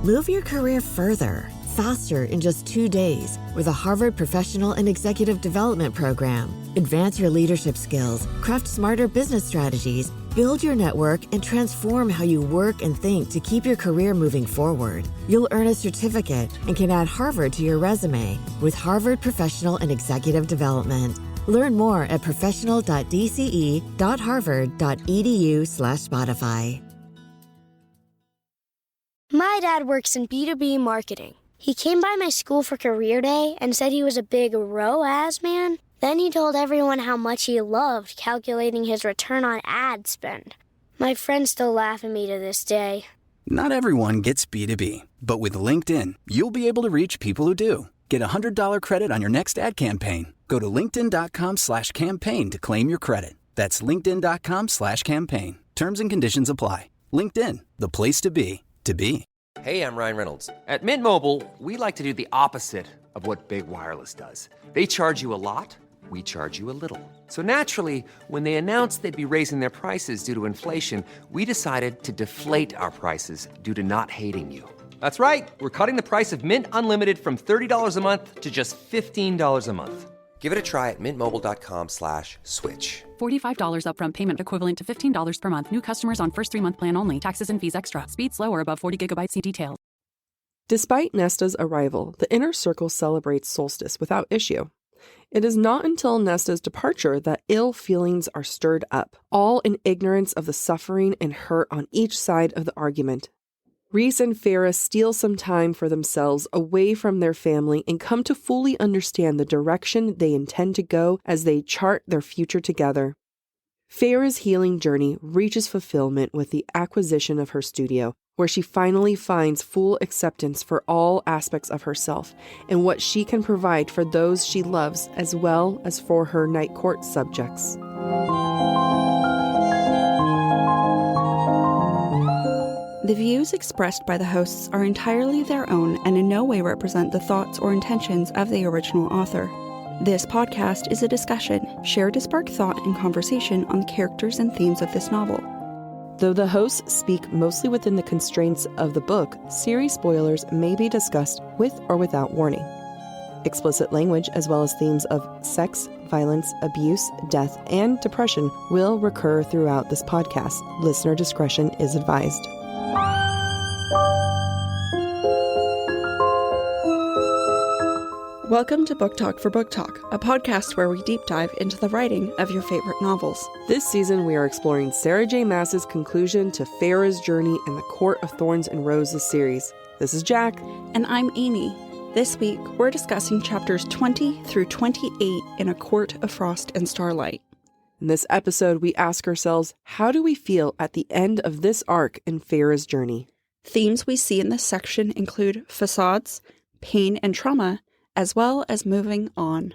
Move your career further, faster in just 2 days with a Harvard Professional and Executive Development Program. Advance your leadership skills, craft smarter business strategies, build your network, and transform how you work and think to keep your career moving forward. You'll earn a certificate and can add Harvard to your resume with Harvard Professional and Executive Development. Learn more at professional.dce.harvard.edu/Spotify. My dad works in B2B marketing. He came by my school for career day and said he was a big ROAS man. Then he told everyone how much he loved calculating his return on ad spend. My friends still laugh at me to this day. Not everyone gets B2B, but with LinkedIn, you'll be able to reach people who do. Get a $100 credit on your next ad campaign. Go to linkedin.com/campaign to claim your credit. That's linkedin.com/campaign. Terms and conditions apply. LinkedIn, the place to be, to be. Hey, I'm Ryan Reynolds. At Mint Mobile, we like to do the opposite of what Big Wireless does. They charge you a lot. We charge you a little. So naturally, when they announced they'd be raising their prices due to inflation, we decided to deflate our prices due to not hating you. That's right. We're cutting the price of Mint Unlimited from $30 a month to just $15 a month. Give it a try at mintmobile.com/switch. $45 upfront payment equivalent to $15 per month. New customers on first 3-month plan only. Taxes and fees extra. Speed slower above 40 gigabytes. See details. Despite Nesta's arrival, the inner circle celebrates solstice without issue. It is not until Nesta's departure that ill feelings are stirred up, all in ignorance of the suffering and hurt on each side of the argument. Rhys and Feyre steal some time for themselves away from their family and come to fully understand the direction they intend to go as they chart their future together. Feyre's healing journey reaches fulfillment with the acquisition of her studio, where she finally finds full acceptance for all aspects of herself and what she can provide for those she loves as well as for her night court subjects. The views expressed by the hosts are entirely their own and in no way represent the thoughts or intentions of the original author. This podcast is a discussion shared to spark thought and conversation on the characters and themes of this novel. Though the hosts speak mostly within the constraints of the book, series spoilers may be discussed with or without warning. Explicit language, as well as themes of sex, violence, abuse, death, and depression will recur throughout this podcast. Listener discretion is advised. Welcome to Book Talk for Book Talk, a podcast where we deep dive into the writing of your favorite novels. This season, we are exploring Sarah J. Maas's conclusion to Feyre's journey in the Court of Thorns and Roses series. This is Jac. And I'm Amy. This week, we're discussing chapters 20 through 28 in A Court of Frost and Starlight. In this episode, we ask ourselves, how do we feel at the end of this arc in Feyre's journey? Themes we see in this section include facades, pain and trauma, as well as moving on.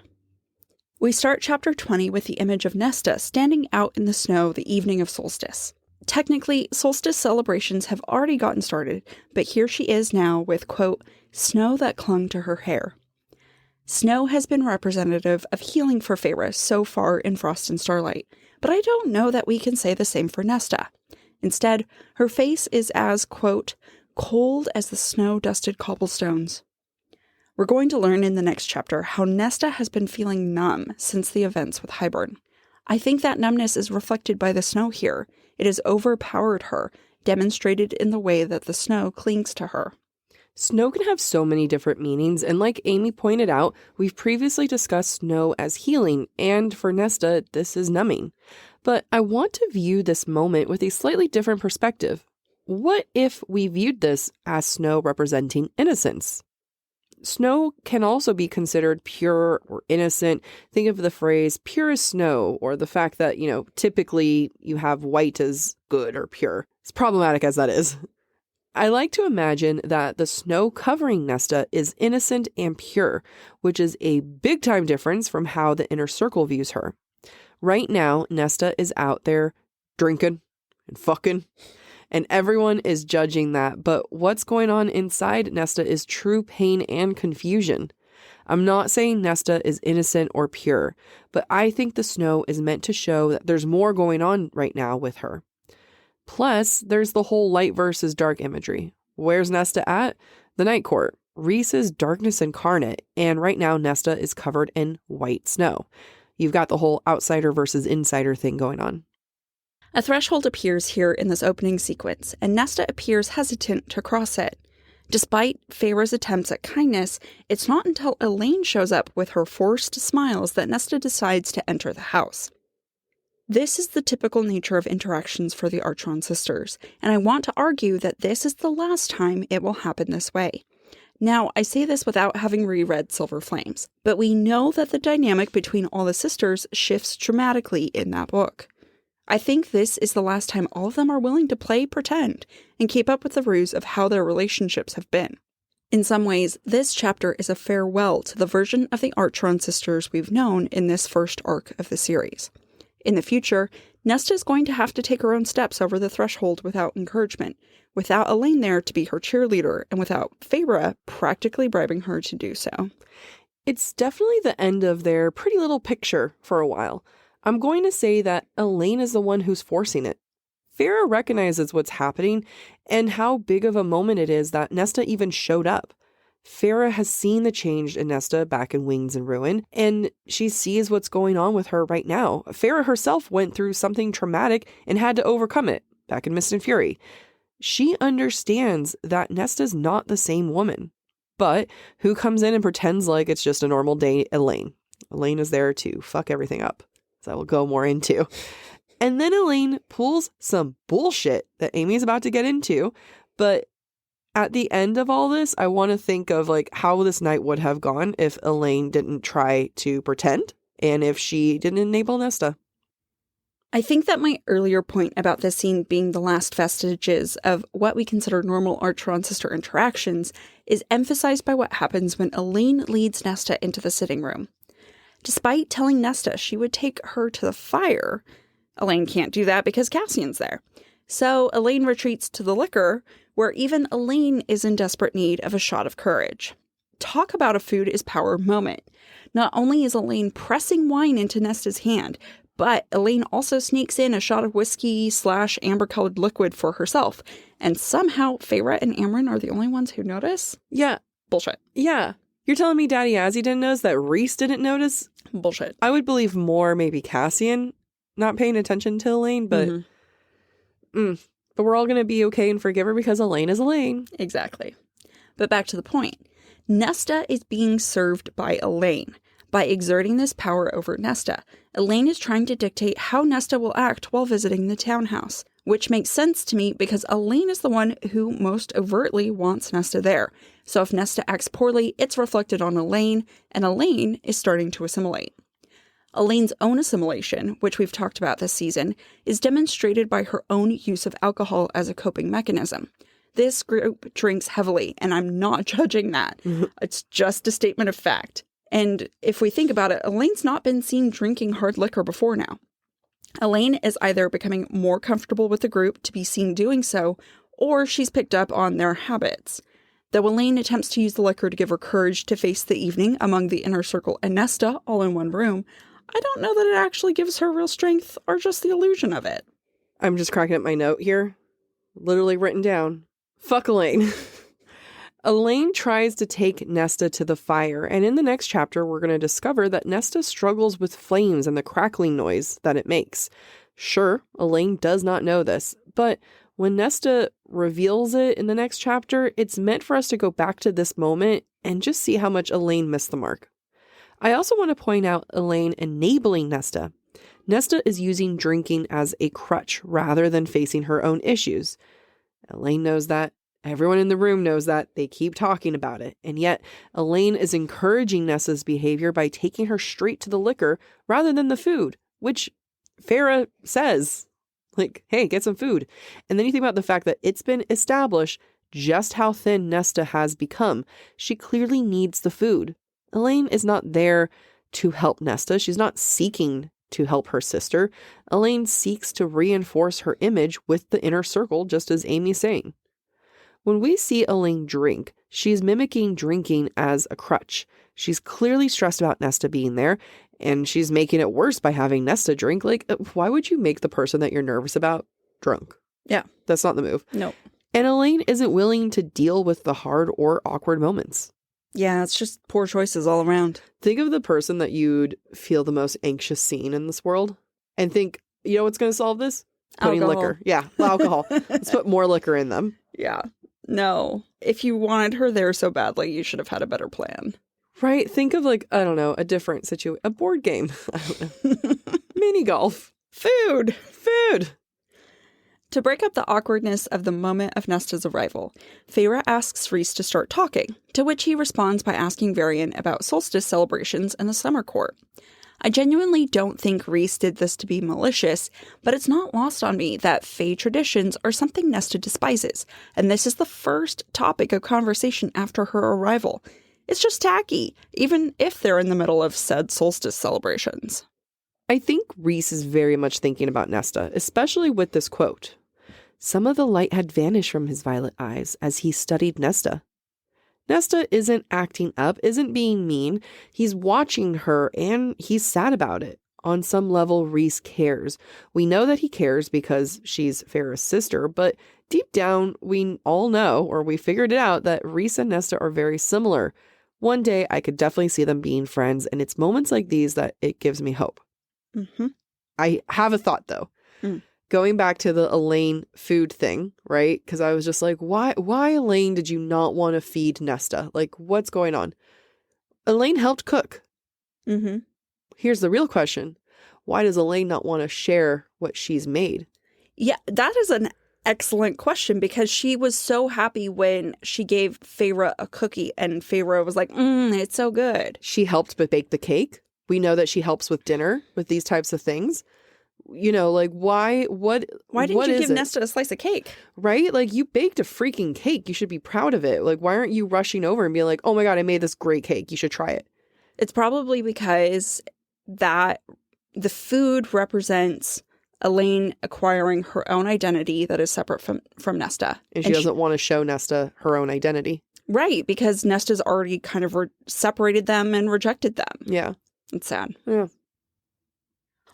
We start chapter 20 with the image of Nesta standing out in the snow the evening of solstice. Technically, solstice celebrations have already gotten started, but here she is now with, quote, snow that clung to her hair. Snow has been representative of healing for Feyre so far in Frost and Starlight, but I don't know that we can say the same for Nesta. Instead, her face is as, quote, cold as the snow-dusted cobblestones. We're going to learn in the next chapter how Nesta has been feeling numb since the events with Hybern. I think that numbness is reflected by the snow here. It has overpowered her, demonstrated in the way that the snow clings to her. Snow can have so many different meanings, and like Amy pointed out, we've previously discussed snow as healing, and for Nesta, this is numbing. But I want to view this moment with a slightly different perspective. What if we viewed this as snow representing innocence? Snow can also be considered pure or innocent. Think of the phrase pure as snow, or the fact that, typically you have white as good or pure. As problematic as that is. I like to imagine that the snow covering Nesta is innocent and pure, which is a big time difference from how the inner circle views her. Right now, Nesta is out there drinking and fucking, and everyone is judging that, but what's going on inside Nesta is true pain and confusion. I'm not saying Nesta is innocent or pure, but I think the snow is meant to show that there's more going on right now with her. Plus, there's the whole light versus dark imagery. Where's Nesta at? The Night Court. Rhys is darkness incarnate, and right now Nesta is covered in white snow. You've got the whole outsider versus insider thing going on. A threshold appears here in this opening sequence, and Nesta appears hesitant to cross it. Despite Feyre's attempts at kindness, it's not until Elaine shows up with her forced smiles that Nesta decides to enter the house. This is the typical nature of interactions for the Archeron sisters, and I want to argue that this is the last time it will happen this way. Now, I say this without having reread Silver Flames, but we know that the dynamic between all the sisters shifts dramatically in that book. I think this is the last time all of them are willing to play pretend and keep up with the ruse of how their relationships have been. In some ways, this chapter is a farewell to the version of the Archeron sisters we've known in this first arc of the series. In the future, Nesta is going to have to take her own steps over the threshold without encouragement, without Elaine there to be her cheerleader, and without Feyre practically bribing her to do so. It's definitely the end of their pretty little picture for a while. I'm going to say that Elaine is the one who's forcing it. Feyre recognizes what's happening and how big of a moment it is that Nesta even showed up. Feyre has seen the change in Nesta back in Wings and Ruin, and she sees what's going on with her right now. Feyre herself went through something traumatic and had to overcome it back in Mist and Fury. She understands that Nesta's not the same woman. But who comes in and pretends like it's just a normal day? Elaine. Elaine is there to fuck everything up, as I will go more into. And then Elaine pulls some bullshit that Amy's about to get into, but at the end of all this, I want to think of like how this night would have gone if Elaine didn't try to pretend and if she didn't enable Nesta. I think that my earlier point about this scene being the last vestiges of what we consider normal Archeron sister interactions is emphasized by what happens when Elaine leads Nesta into the sitting room. Despite telling Nesta she would take her to the fire, Elaine can't do that because Cassian's there. So Elaine retreats to the liquor, where even Elaine is in desperate need of a shot of courage. Talk about a food is power moment. Not only is Elaine pressing wine into Nesta's hand, but Elaine also sneaks in a shot of whiskey/amber-colored liquid for herself. And somehow Feyre and Amren are the only ones who notice? Yeah. Bullshit. Yeah. You're telling me Daddy Azzy didn't notice that Rhys didn't notice? Bullshit. I would believe more maybe Cassian not paying attention to Elaine, but but we're all going to be okay and forgive her because Elaine is Elaine. Exactly. But back to the point. Nesta is being served by Elaine. By exerting this power over Nesta, Elaine is trying to dictate how Nesta will act while visiting the townhouse, which makes sense to me because Elaine is the one who most overtly wants Nesta there. So if Nesta acts poorly, it's reflected on Elaine, and Elaine is starting to assimilate. Elaine's own assimilation, which we've talked about this season, is demonstrated by her own use of alcohol as a coping mechanism. This group drinks heavily, and I'm not judging that. It's just a statement of fact. And if we think about it, Elaine's not been seen drinking hard liquor before now. Elaine is either becoming more comfortable with the group to be seen doing so, or she's picked up on their habits. Though Elaine attempts to use the liquor to give her courage to face the evening among the inner circle and Nesta all in one room, I don't know that it actually gives her real strength or just the illusion of it. I'm just cracking up my note here. Literally written down. Fuck Elaine. Elaine tries to take Nesta to the fire, and in the next chapter, we're going to discover that Nesta struggles with flames and the crackling noise that it makes. Sure, Elaine does not know this, but when Nesta reveals it in the next chapter, it's meant for us to go back to this moment and just see how much Elaine missed the mark. I also want to point out Elaine enabling Nesta. Nesta is using drinking as a crutch rather than facing her own issues. Elaine knows that. Everyone in the room knows that. They keep talking about it. And yet, Elaine is encouraging Nesta's behavior by taking her straight to the liquor rather than the food, which Feyre says, like, hey, get some food. And then you think about the fact that it's been established just how thin Nesta has become. She clearly needs the food. Elaine is not there to help Nesta. She's not seeking to help her sister. Elaine seeks to reinforce her image with the inner circle, just as Amy's saying. When we see Elaine drink, she's mimicking drinking as a crutch. She's clearly stressed about Nesta being there, and she's making it worse by having Nesta drink. Like, why would you make the person that you're nervous about drunk? Yeah. That's not the move. No. And Elaine isn't willing to deal with the hard or awkward moments. Yeah, it's just poor choices all around. Think of the person that you'd feel the most anxious seeing in this world and think, you know what's going to solve this? Putting Alcohol. liquor. Yeah, alcohol. Let's put more liquor in them. Yeah. No. If you wanted her there so badly, you should have had a better plan. Right? Think of like, I don't know, a different situation. A board game. I don't know. Mini golf. Food. Food. To break up the awkwardness of the moment of Nesta's arrival, Feyre asks Rhys to start talking, to which he responds by asking Varian about solstice celebrations in the summer court. I genuinely don't think Rhys did this to be malicious, but it's not lost on me that Fae traditions are something Nesta despises, and this is the first topic of conversation after her arrival. It's just tacky, even if they're in the middle of said solstice celebrations. I think Rhys is very much thinking about Nesta, especially with this quote. Some of the light had vanished from his violet eyes as he studied Nesta. Nesta isn't acting up, isn't being mean. He's watching her and he's sad about it. On some level, Rhys cares. We know that he cares because she's Feyre's sister, but deep down, we all know, or we figured it out, that Rhys and Nesta are very similar. One day, I could definitely see them being friends, and it's moments like these that it gives me hope. Mm-hmm. I have a thought, though. Going back to the Elaine food thing, right? Because I was just like, why, Elaine, did you not want to feed Nesta? Like, what's going on? Elaine helped cook. Mm-hmm. Here's the real question. Why does Elaine not want to share what she's made? Yeah, that is an excellent question, because she was so happy when she gave Feyre a cookie and Feyre was like, it's so good. She helped bake the cake. We know that she helps with dinner, with these types of things. You know, like, why didn't you give Nesta a slice of cake? Right? Like, you baked a freaking cake. You should be proud of it. Like, why aren't you rushing over and being like, oh my God, I made this great cake. You should try it. It's probably because that the food represents Elaine acquiring her own identity that is separate from Nesta. And she doesn't want to show Nesta her own identity. Right, because Nesta's already kind of separated them and rejected them. Yeah. It's sad. Yeah.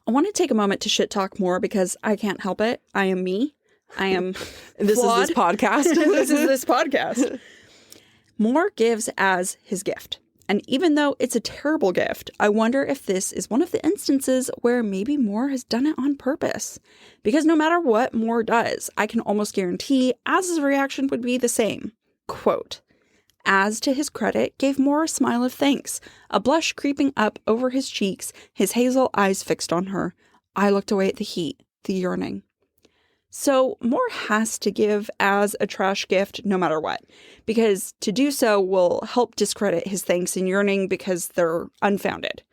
I want to take a moment to shit talk more because I can't help it. I am me. I am This flawed. is this podcast. This is this podcast. Moore gives as his gift. And even though it's a terrible gift, I wonder if this is one of the instances where maybe Moore has done it on purpose. Because no matter what Moore does, I can almost guarantee Az's reaction would be the same. Quote, Az, to his credit, gave Moore a smile of thanks, a blush creeping up over his cheeks, his hazel eyes fixed on her. I looked away at the heat, the yearning. So Moore has to give Az a trash gift no matter what, because to do so will help discredit his thanks and yearning because they're unfounded.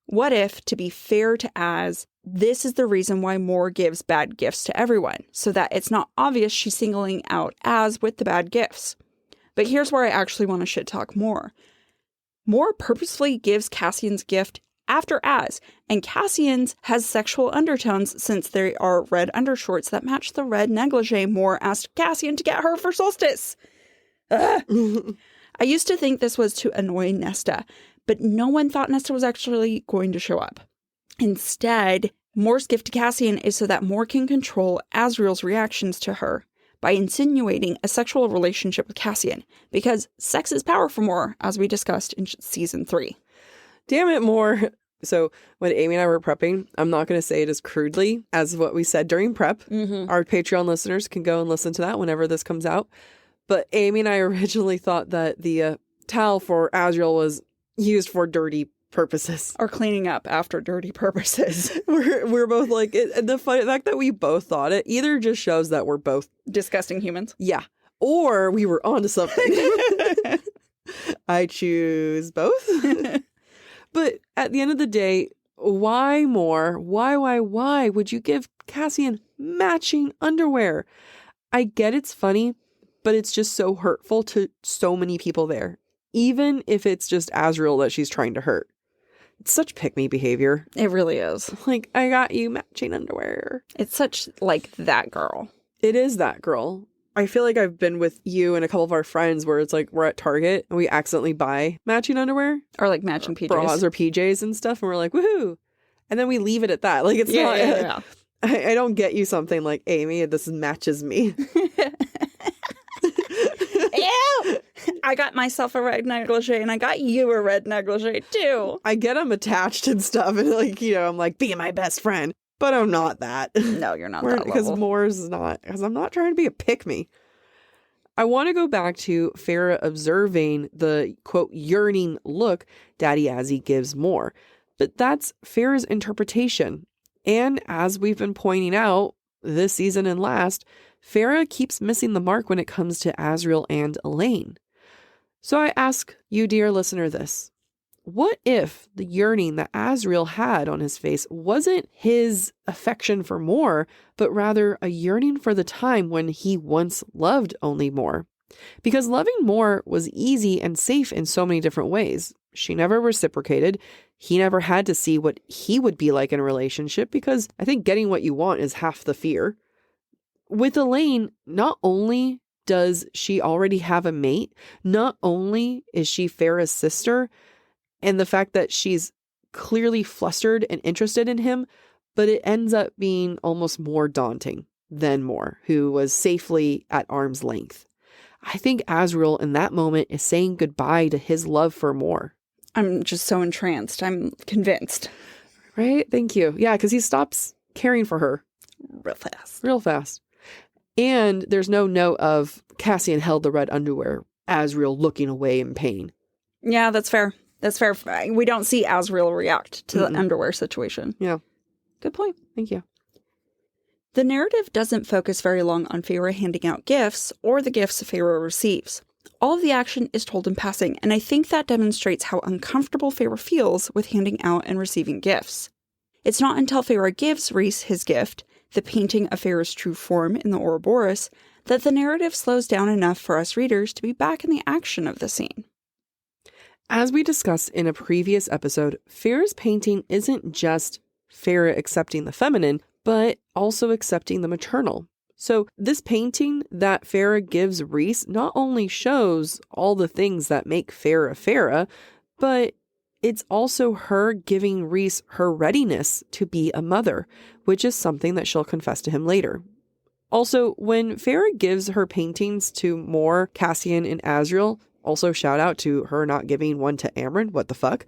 What if, to be fair to Az, this is the reason why Moore gives bad gifts to everyone, so that it's not obvious she's singling out Az with the bad gifts? But here's where I actually want to shit talk Moore. Moore purposefully gives Cassian's gift after Az, and Cassian's has sexual undertones since there are red undershorts that match the red negligee Moore asked Cassian to get her for solstice. I used to think this was to annoy Nesta, but no one thought Nesta was actually going to show up. Instead, Moore's gift to Cassian is so that Moore can control Azriel's reactions to her by insinuating a sexual relationship with Cassian, because sex is power for Moore, as we discussed in season 3. Damn it, Moore. So when Amy and I were prepping, I'm not going to say it as crudely as what we said during prep. Mm-hmm. Our Patreon listeners can go and listen to that whenever this comes out. But Amy and I originally thought that the towel for Azriel was used for dirty purposes. Or cleaning up after dirty purposes. We're both like, the fact that we both thought it either just shows that we're both disgusting humans. Yeah. Or we were onto something. I choose both. But at the end of the day, why Moore? Why would you give Cassian matching underwear? I get it's funny, but it's just so hurtful to so many people there. Even if it's just Azriel that she's trying to hurt. It's such pick-me behavior. It really is. Like, I got you matching underwear. It's such, like, that girl. It is that girl. I feel like I've been with you and a couple of our friends where it's like we're at Target and we accidentally buy matching underwear. Or, like, matching PJs. Bras or PJs and stuff. And we're like, woohoo. And then we leave it at that. Like, it's not... Yeah. I don't get you something like, Amy, this matches me. you! I got myself a red negligee and I got you a red negligee too. I get I'm attached and stuff, and like, I'm like, be my best friend, but I'm not that. No, you're not that Because level. Moore's is not, because I'm not trying to be a pick-me. I want to go back to Feyre observing the, quote, yearning look Daddy Azzy gives Moore. But that's Feyre's interpretation. And as we've been pointing out this season and last, Feyre keeps missing the mark when it comes to Azriel and Elaine. So I ask you, dear listener, this. What if the yearning that Azriel had on his face wasn't his affection for Moore, but rather a yearning for the time when he once loved only Moore? Because loving Moore was easy and safe in so many different ways. She never reciprocated. He never had to see what he would be like in a relationship, because I think getting what you want is half the fear. With Elaine, not only does she already have a mate, not only is she Feyre's sister, and the fact that she's clearly flustered and interested in him, but it ends up being almost more daunting than Moore, who was safely at arm's length. I think Azriel in that moment is saying goodbye to his love for Moore. I'm just so entranced. I'm convinced. Right? Thank you. Yeah, because he stops caring for her. Real fast. And there's no note of Cassian held the red underwear, Azriel looking away in pain. Yeah, that's fair. That's fair. We don't see Azriel react to the underwear situation. Yeah. Good point. Thank you. The narrative doesn't focus very long on Feyre handing out gifts or the gifts Feyre receives. All of the action is told in passing, and I think that demonstrates how uncomfortable Feyre feels with handing out and receiving gifts. It's not until Feyre gives Rhys his gift, the painting of Feyre's true form in the Ouroboros, that the narrative slows down enough for us readers to be back in the action of the scene. As we discussed in a previous episode, Feyre's painting isn't just Feyre accepting the feminine, but also accepting the maternal. So this painting that Feyre gives Rhys not only shows all the things that make Feyre Feyre, but it's also her giving Rhys her readiness to be a mother, which is something that she'll confess to him later. Also, when Feyre gives her paintings to Moore, Cassian, and Azriel, also shout out to her not giving one to Amryn, what the fuck,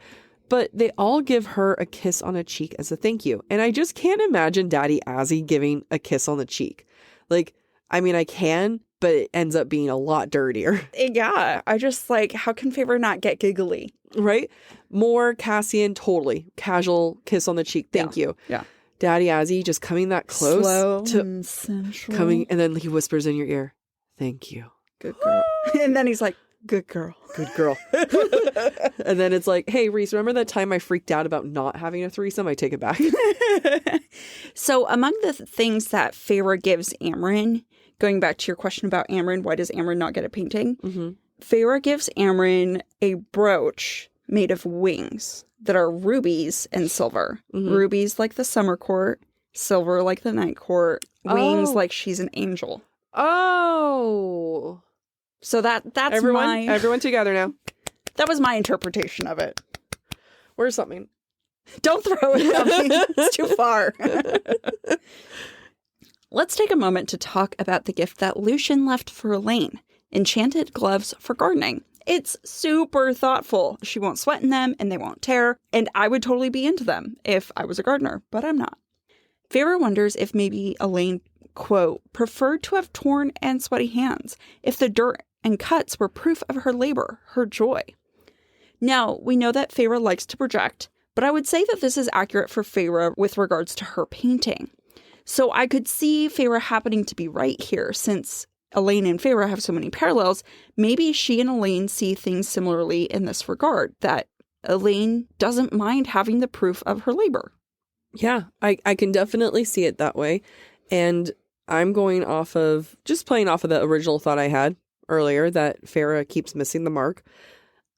but they all give her a kiss on a cheek as a thank you. And I just can't imagine Daddy Azzy giving a kiss on the cheek. Like, I mean, I can, but it ends up being a lot dirtier. Yeah, I just how can Feyre not get giggly? Right? More Cassian, totally. Casual kiss on the cheek, thank you. Yeah. Daddy Azzy just coming that close. Slow and sensual. Coming, and then he whispers in your ear, thank you. Good girl. And then he's like, good girl. Good girl. And then it's like, hey, Rhys, remember that time I freaked out about not having a threesome? I take it back. So among the things that Feyre gives Amryn, going back to your question about Amryn, why does Amryn not get a painting? Mm-hmm. Feyre gives Amryn a brooch made of wings that are rubies and silver. Mm-hmm. Rubies like the summer court, silver like the night court, wings like she's an angel. Oh. So that's everyone together now. That was my interpretation of it. Where's something? Don't throw it at me. It's too far. Let's take a moment to talk about the gift that Lucien left for Elaine. Enchanted gloves for gardening. It's super thoughtful. She won't sweat in them and they won't tear. And I would totally be into them if I was a gardener, but I'm not. Feyre wonders if maybe Elaine, quote, preferred to have torn and sweaty hands, if the dirt and cuts were proof of her labor, her joy. Now, we know that Feyre likes to project, but I would say that this is accurate for Feyre with regards to her painting. So I could see Feyre happening to be right here, since Elaine and Feyre have so many parallels. Maybe she and Elaine see things similarly in this regard, that Elaine doesn't mind having the proof of her labor. Yeah, I can definitely see it that way. And I'm going off of, just playing off of the original thought I had earlier, that Feyre keeps missing the mark.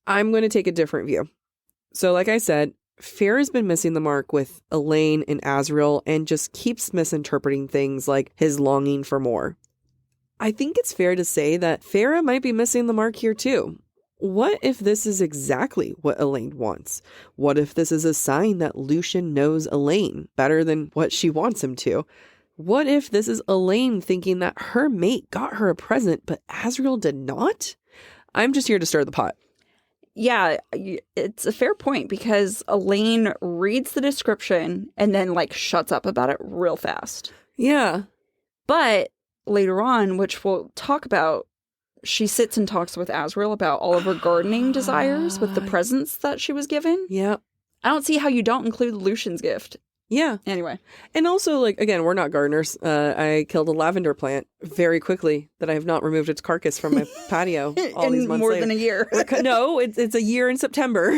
I'm going to take a different view. So like I said, Feyre's been missing the mark with Elaine and Azriel and just keeps misinterpreting things like his longing for more. I think it's fair to say that Feyre might be missing the mark here too. What if this is exactly what Elaine wants? What if this is a sign that Lucien knows Elaine better than what she wants him to? What if this is Elaine thinking that her mate got her a present, but Azriel did not? I'm just here to stir the pot. Yeah, it's a fair point because Elaine reads the description and then like shuts up about it real fast. Yeah. But later on, which we'll talk about, she sits and talks with Azriel about all of her gardening desires with the presents that she was given. Yep. I don't see how you don't include Lucian's gift. Yeah. Anyway. And also, like, again, we're not gardeners. I killed a lavender plant very quickly that I have not removed its carcass from my patio all these months more later. than a year. No, it's a year in September.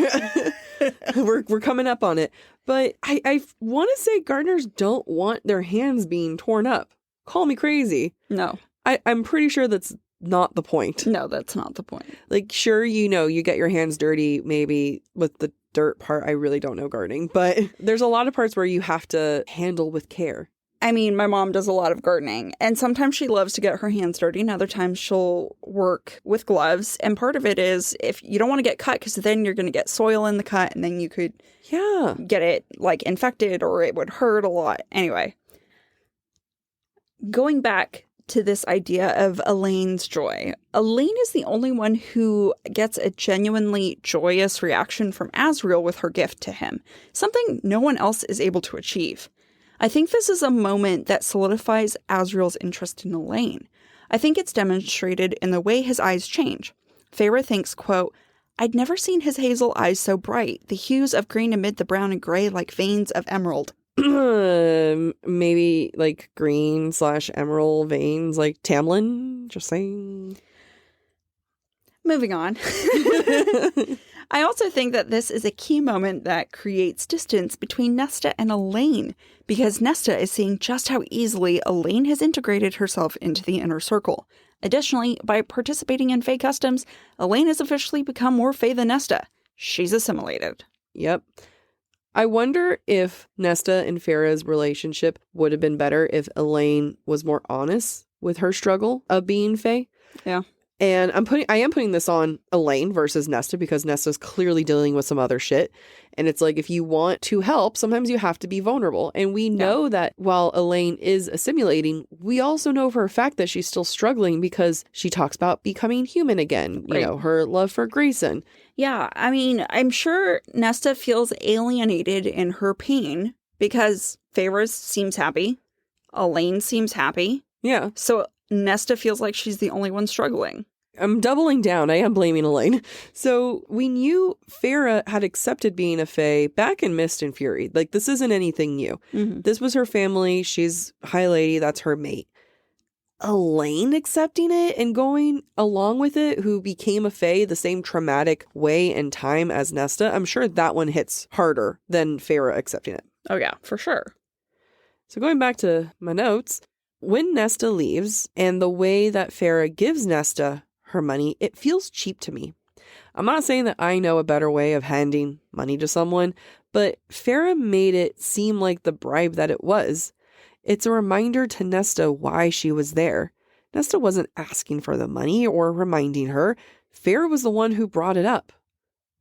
we're coming up on it. But I want to say gardeners don't want their hands being torn up. Call me crazy. No. I'm pretty sure that's not the point. No, that's not the point. Like, sure, you get your hands dirty maybe with the dirt part. I really don't know gardening, but there's a lot of parts where you have to handle with care. I mean, my mom does a lot of gardening, and sometimes she loves to get her hands dirty, and other times she'll work with gloves. And part of it is if you don't want to get cut, because then you're going to get soil in the cut, and then you could get it like infected, or it would hurt a lot. Anyway, going back to this idea of Elaine's joy. Elaine is the only one who gets a genuinely joyous reaction from Azriel with her gift to him, something no one else is able to achieve. I think this is a moment that solidifies Azriel's interest in Elaine. I think it's demonstrated in the way his eyes change. Feyre thinks, quote, "I'd never seen his hazel eyes so bright, the hues of green amid the brown and gray like veins of emerald." Maybe like green/emerald veins, like Tamlin. Just saying. Moving on. I also think that this is a key moment that creates distance between Nesta and Elaine, because Nesta is seeing just how easily Elaine has integrated herself into the inner circle. Additionally, by participating in Fae customs, Elaine has officially become more Fae than Nesta. She's assimilated. Yep. I wonder if Nesta and Feyre's relationship would have been better if Elaine was more honest with her struggle of being Fae. Yeah. And I am putting this on Elaine versus Nesta because Nesta's clearly dealing with some other shit. And it's like, if you want to help, sometimes you have to be vulnerable. And we know that while Elaine is assimilating, we also know for a fact that she's still struggling because she talks about becoming human again. Right. You know, her love for Grayson. Yeah, I mean, I'm sure Nesta feels alienated in her pain because Feyre seems happy. Elaine seems happy. Yeah. So Nesta feels like she's the only one struggling. I'm doubling down. I am blaming Elaine. So we knew Feyre had accepted being a Fae back in Mist and Fury. Like, this isn't anything new. Mm-hmm. This was her family. She's High Lady. That's her mate. Elaine accepting it and going along with it, who became a Fae the same traumatic way and time as Nesta, I'm sure that one hits harder than Feyre accepting it. Oh, yeah, for sure. So going back to my notes, when Nesta leaves and the way that Feyre gives Nesta her money, it feels cheap to me. I'm not saying that I know a better way of handing money to someone, but Feyre made it seem like the bribe that it was. It's a reminder to Nesta why she was there. Nesta wasn't asking for the money or reminding her. Feyre was the one who brought it up.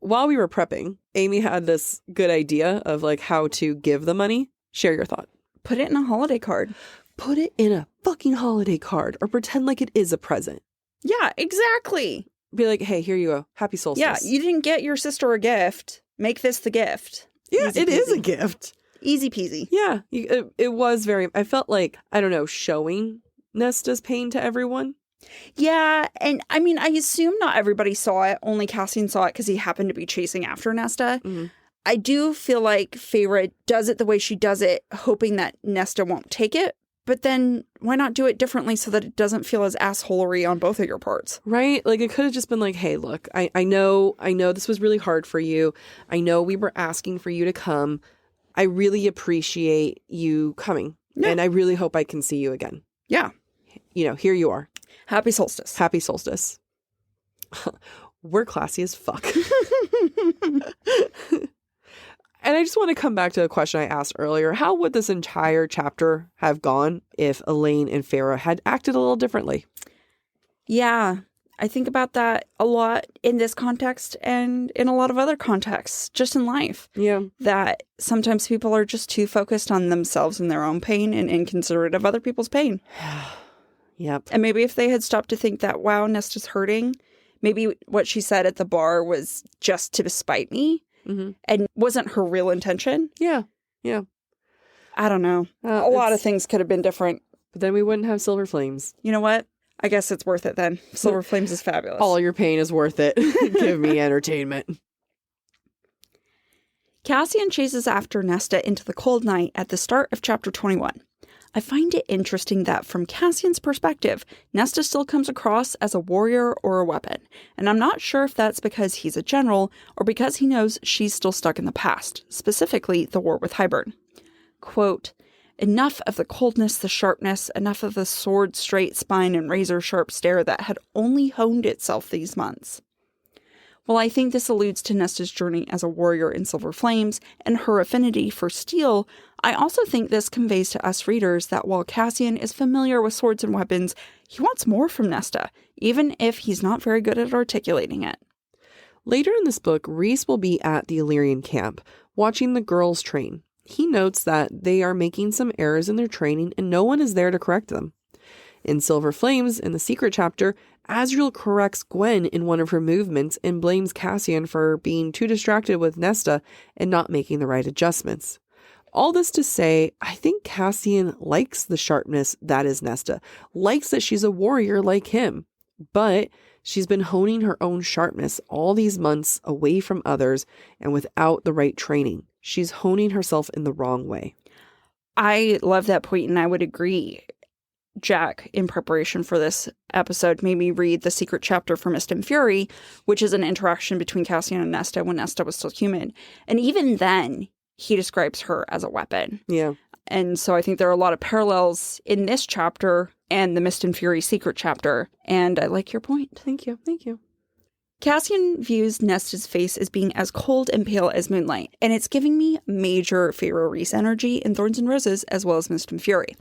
While we were prepping, Amy had this good idea of like how to give the money. Share your thought. Put it in a holiday card. Put it in a fucking holiday card or pretend like it is a present. Yeah, exactly. Be like, hey, here you go. Happy solstice. Yeah, you didn't get your sister a gift. Make this the gift. Yeah, Easy it is peasy. a gift. Easy peasy. Yeah, it was very, I felt like, I don't know, showing Nesta's pain to everyone. Yeah, and I mean, I assume not everybody saw it. Only Cassian saw it because he happened to be chasing after Nesta. Mm-hmm. I do feel like Feyre does it the way she does it, hoping that Nesta won't take it. But then why not do it differently so that it doesn't feel as assholery on both of your parts? Right? Like, it could have just been like, hey, look, I know this was really hard for you. I know we were asking for you to come. I really appreciate you coming. Yeah. And I really hope I can see you again. Yeah. You know, here you are. Happy solstice. Happy solstice. We're classy as fuck. And I just want to come back to a question I asked earlier. How would this entire chapter have gone if Elaine and Feyre had acted a little differently? Yeah, I think about that a lot in this context and in a lot of other contexts, just in life. Yeah. That sometimes people are just too focused on themselves and their own pain and inconsiderate of other people's pain. Yep. And maybe if they had stopped to think that, wow, Nesta's hurting, maybe what she said at the bar was just to spite me and wasn't her real intention. Yeah. I don't know. A lot of things could have been different. But then we wouldn't have Silver Flames. You know what? I guess it's worth it then. Silver Flames is fabulous. All your pain is worth it. Give me entertainment. Cassian chases after Nesta into the cold night at the start of chapter 21. I find it interesting that from Cassian's perspective, Nesta still comes across as a warrior or a weapon, and I'm not sure if that's because he's a general or because he knows she's still stuck in the past, specifically the war with Hybern. Quote, enough of the coldness, the sharpness, enough of the sword straight spine and razor-sharp stare that had only honed itself these months. While I think this alludes to Nesta's journey as a warrior in Silver Flames and her affinity for steel, I also think this conveys to us readers that while Cassian is familiar with swords and weapons, he wants more from Nesta, even if he's not very good at articulating it. Later in this book, Rhys will be at the Illyrian camp, watching the girls train. He notes that they are making some errors in their training and no one is there to correct them. In Silver Flames, in the secret chapter, Azriel corrects Gwen in one of her movements and blames Cassian for being too distracted with Nesta and not making the right adjustments. All this to say, I think Cassian likes the sharpness that is Nesta, likes that she's a warrior like him, but she's been honing her own sharpness all these months away from others and without the right training. She's honing herself in the wrong way. I love that point, and I would agree. Jack, in preparation for this episode, made me read the secret chapter for Mist and Fury, which is an interaction between Cassian and Nesta when Nesta was still human. And even then, he describes her as a weapon. Yeah. And so I think there are a lot of parallels in this chapter and the Mist and Fury secret chapter. And I like your point. Thank you. Cassian views Nesta's face as being as cold and pale as moonlight, and it's giving me major Feyre Rhys energy in Thorns and Roses as well as Mist and Fury.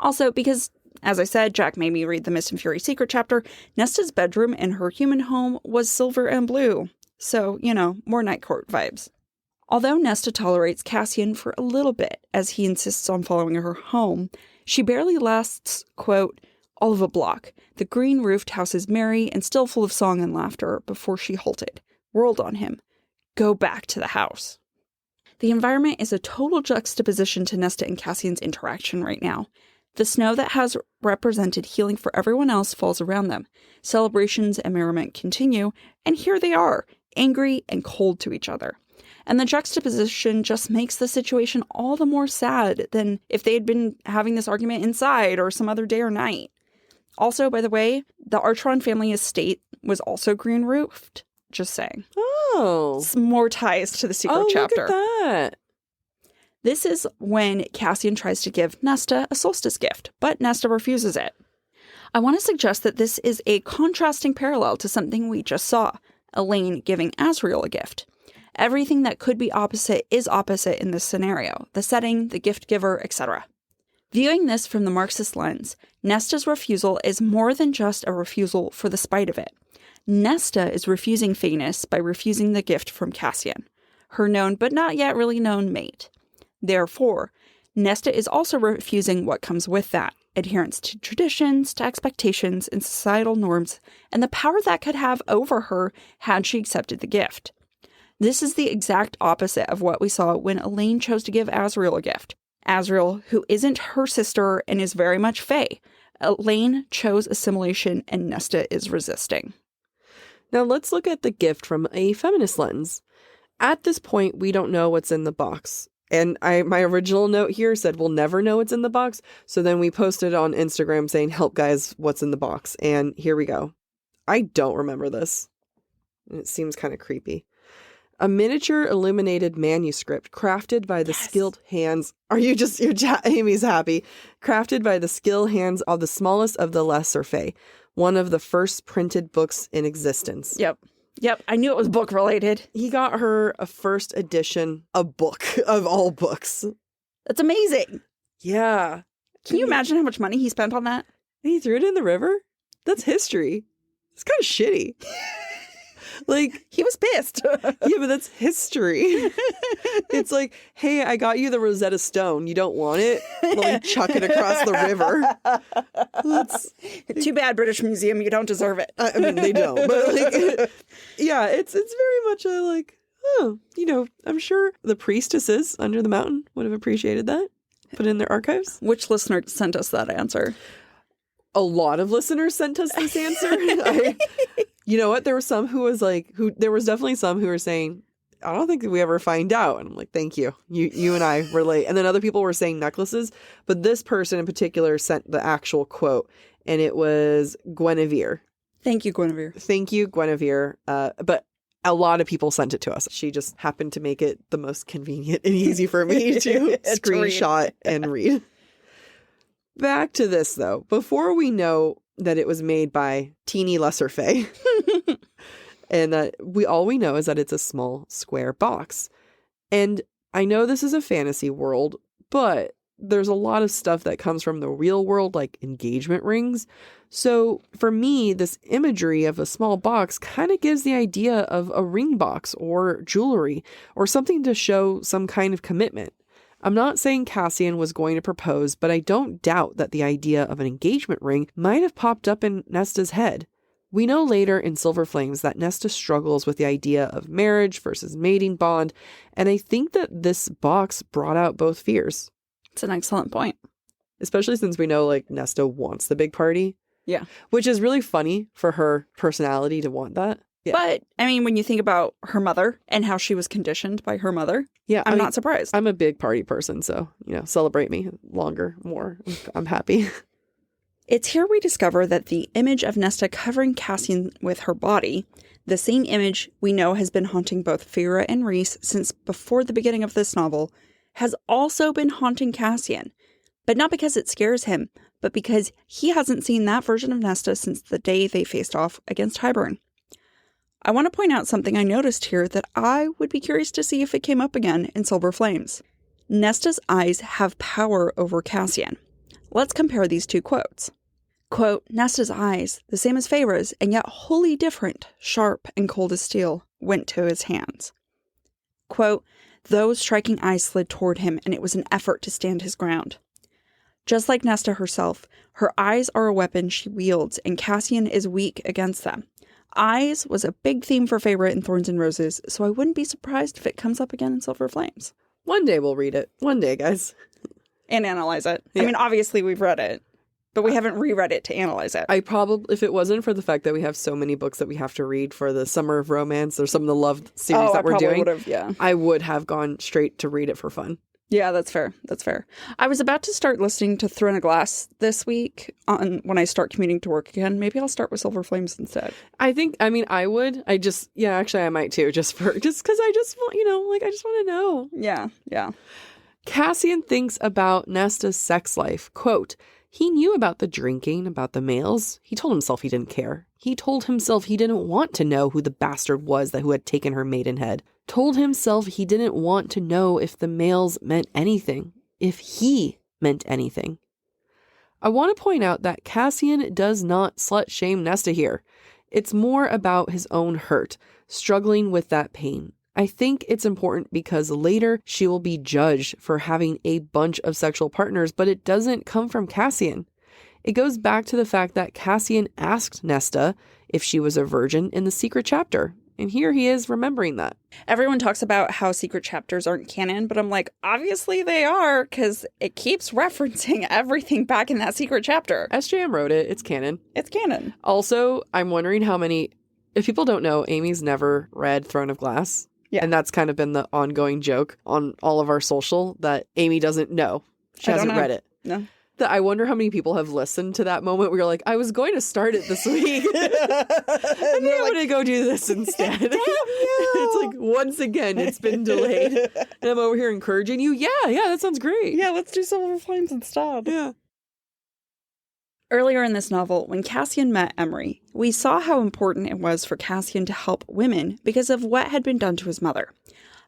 Also, because, as I said, Jack made me read the Mist and Fury secret chapter, Nesta's bedroom in her human home was silver and blue. So, more Night Court vibes. Although Nesta tolerates Cassian for a little bit as he insists on following her home, she barely lasts, quote, all of a block. The green-roofed house is merry and still full of song and laughter before she halted, whirled on him. Go back to the house. The environment is a total juxtaposition to Nesta and Cassian's interaction right now. The snow that has represented healing for everyone else falls around them. Celebrations and merriment continue, and here they are, angry and cold to each other. And the juxtaposition just makes the situation all the more sad than if they had been having this argument inside or some other day or night. Also, by the way, the Artron family estate was also green-roofed. Just saying. Oh. Some more ties to the secret chapter. Look at that. This is when Cassian tries to give Nesta a solstice gift, but Nesta refuses it. I want to suggest that this is a contrasting parallel to something we just saw, Elaine giving Azriel a gift. Everything that could be opposite is opposite in this scenario, the setting, the gift giver, etc. Viewing this from the Marxist lens, Nesta's refusal is more than just a refusal for the spite of it. Nesta is refusing Phaenix by refusing the gift from Cassian, her known but not yet really known mate. Therefore, Nesta is also refusing what comes with that, adherence to traditions, to expectations, and societal norms, and the power that could have over her had she accepted the gift. This is the exact opposite of what we saw when Elaine chose to give Azriel a gift. Azriel, who isn't her sister and is very much Fae. Elaine chose assimilation and Nesta is resisting. Now let's look at the gift from a feminist lens. At this point, we don't know what's in the box. And my original note here said we'll never know what's in the box. So then we posted on Instagram saying, help guys, what's in the box? And here we go. I don't remember this. It seems kind of creepy. A miniature illuminated manuscript crafted by the skilled hands. Amy's happy. Crafted by the skilled hands of the smallest of the lesser Fae. One of the first printed books in existence. Yep. I knew it was book related. He got her a first edition, a book of all books. That's amazing. Yeah. Can you imagine how much money he spent on that? And he threw it in the river? That's history. It's kind of shitty. Like, he was pissed. yeah, but that's history. It's like, hey, I got you the Rosetta Stone. You don't want it? Let me chuck it across the river. Too bad, British Museum. You don't deserve it. I mean, they don't. But like, yeah, it's very much a like, oh, you know, I'm sure the priestesses under the mountain would have appreciated that. Put it in their archives. Which listener sent us that answer? A lot of listeners sent us this answer. You know what? There were some who was like, there was definitely some who were saying, I don't think that we ever find out. And I'm like, thank you. You and I relate. And then other people were saying necklaces. But this person in particular sent the actual quote. And it was Guinevere. Thank you, Guinevere. Thank you, Guinevere. But a lot of people sent it to us. She just happened to make it the most convenient and easy for me to screenshot and read. Back to this, though. Before we know that it was made by teeny lesser Faye, and that all we know is that it's a small square box. And I know this is a fantasy world, but there's a lot of stuff that comes from the real world, like engagement rings. So for me, this imagery of a small box kind of gives the idea of a ring box or jewelry or something to show some kind of commitment. I'm not saying Cassian was going to propose, but I don't doubt that the idea of an engagement ring might have popped up in Nesta's head. We know later in Silver Flames that Nesta struggles with the idea of marriage versus mating bond, and I think that this box brought out both fears. It's an excellent point. Especially since we know, like, Nesta wants the big party. Yeah. Which is really funny for her personality to want that. Yeah. But, I mean, when you think about her mother and how she was conditioned by her mother, yeah, I'm not surprised. I'm a big party person, so, you know, celebrate me longer, more. I'm happy. It's here we discover that the image of Nesta covering Cassian with her body, the same image we know has been haunting both Feyre and Rhys since before the beginning of this novel, has also been haunting Cassian. But not because it scares him, but because he hasn't seen that version of Nesta since the day they faced off against Hybern. I want to point out something I noticed here that I would be curious to see if it came up again in Silver Flames. Nesta's eyes have power over Cassian. Let's compare these two quotes. Quote, Nesta's eyes, the same as Feyre's, and yet wholly different, sharp and cold as steel, went to his hands. Quote, those striking eyes slid toward him, and it was an effort to stand his ground. Just like Nesta herself, her eyes are a weapon she wields, and Cassian is weak against them. Eyes was a big theme for Feyre in Thorns and Roses, so I wouldn't be surprised if it comes up again in Silver Flames. One day we'll read it. One day, guys. And analyze it. Yeah. I mean, obviously we've read it, but we haven't reread it to analyze it. I probably, if it wasn't for the fact that we have so many books that we have to read for the Summer of Romance or some of the love series that we're doing, I would have gone straight to read it for fun. Yeah, that's fair. That's fair. I was about to start listening to Throne of Glass this week when I start commuting to work again. Maybe I'll start with Silver Flames instead. I would. Actually, I might too, just because I just want, I just want to know. Yeah. Cassian thinks about Nesta's sex life. Quote, he knew about the drinking, about the males. He told himself he didn't care. He told himself he didn't want to know who the bastard was who had taken her maidenhead. Told himself he didn't want to know if the males meant anything, if he meant anything. I want to point out that Cassian does not slut-shame Nesta here. It's more about his own hurt, struggling with that pain. I think it's important because later she will be judged for having a bunch of sexual partners, but it doesn't come from Cassian. It goes back to the fact that Cassian asked Nesta if she was a virgin in the secret chapter. And here he is remembering that. Everyone talks about how secret chapters aren't canon, but I'm like, obviously they are, because it keeps referencing everything back in that secret chapter. SJM wrote it. It's canon. It's canon. Also, I'm wondering how many... If people don't know, Amy's never read Throne of Glass. Yeah. And that's kind of been the ongoing joke on all of our social, that Amy doesn't know. She hasn't read it. No. That I wonder how many people have listened to that moment where you're like, I was going to start it this week. and I'm going to go do this instead. Damn you. It's like, once again, it's been delayed. And I'm over here encouraging you. Yeah, that sounds great. Yeah, let's do Silver Flames instead. Yeah. Earlier in this novel, when Cassian met Emery, we saw how important it was for Cassian to help women because of what had been done to his mother.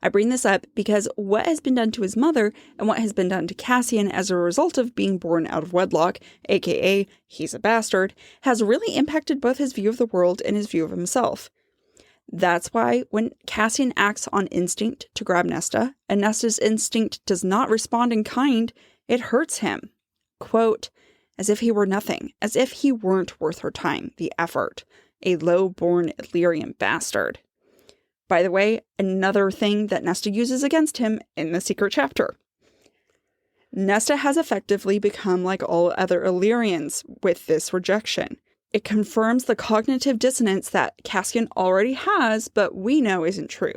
I bring this up because what has been done to his mother and what has been done to Cassian as a result of being born out of wedlock, aka he's a bastard, has really impacted both his view of the world and his view of himself. That's why when Cassian acts on instinct to grab Nesta, and Nesta's instinct does not respond in kind, it hurts him. Quote, as if he were nothing, as if he weren't worth her time, the effort. A low-born Illyrian bastard. By the way, another thing that Nesta uses against him in the secret chapter. Nesta has effectively become like all other Illyrians with this rejection. It confirms the cognitive dissonance that Cassian already has, but we know isn't true.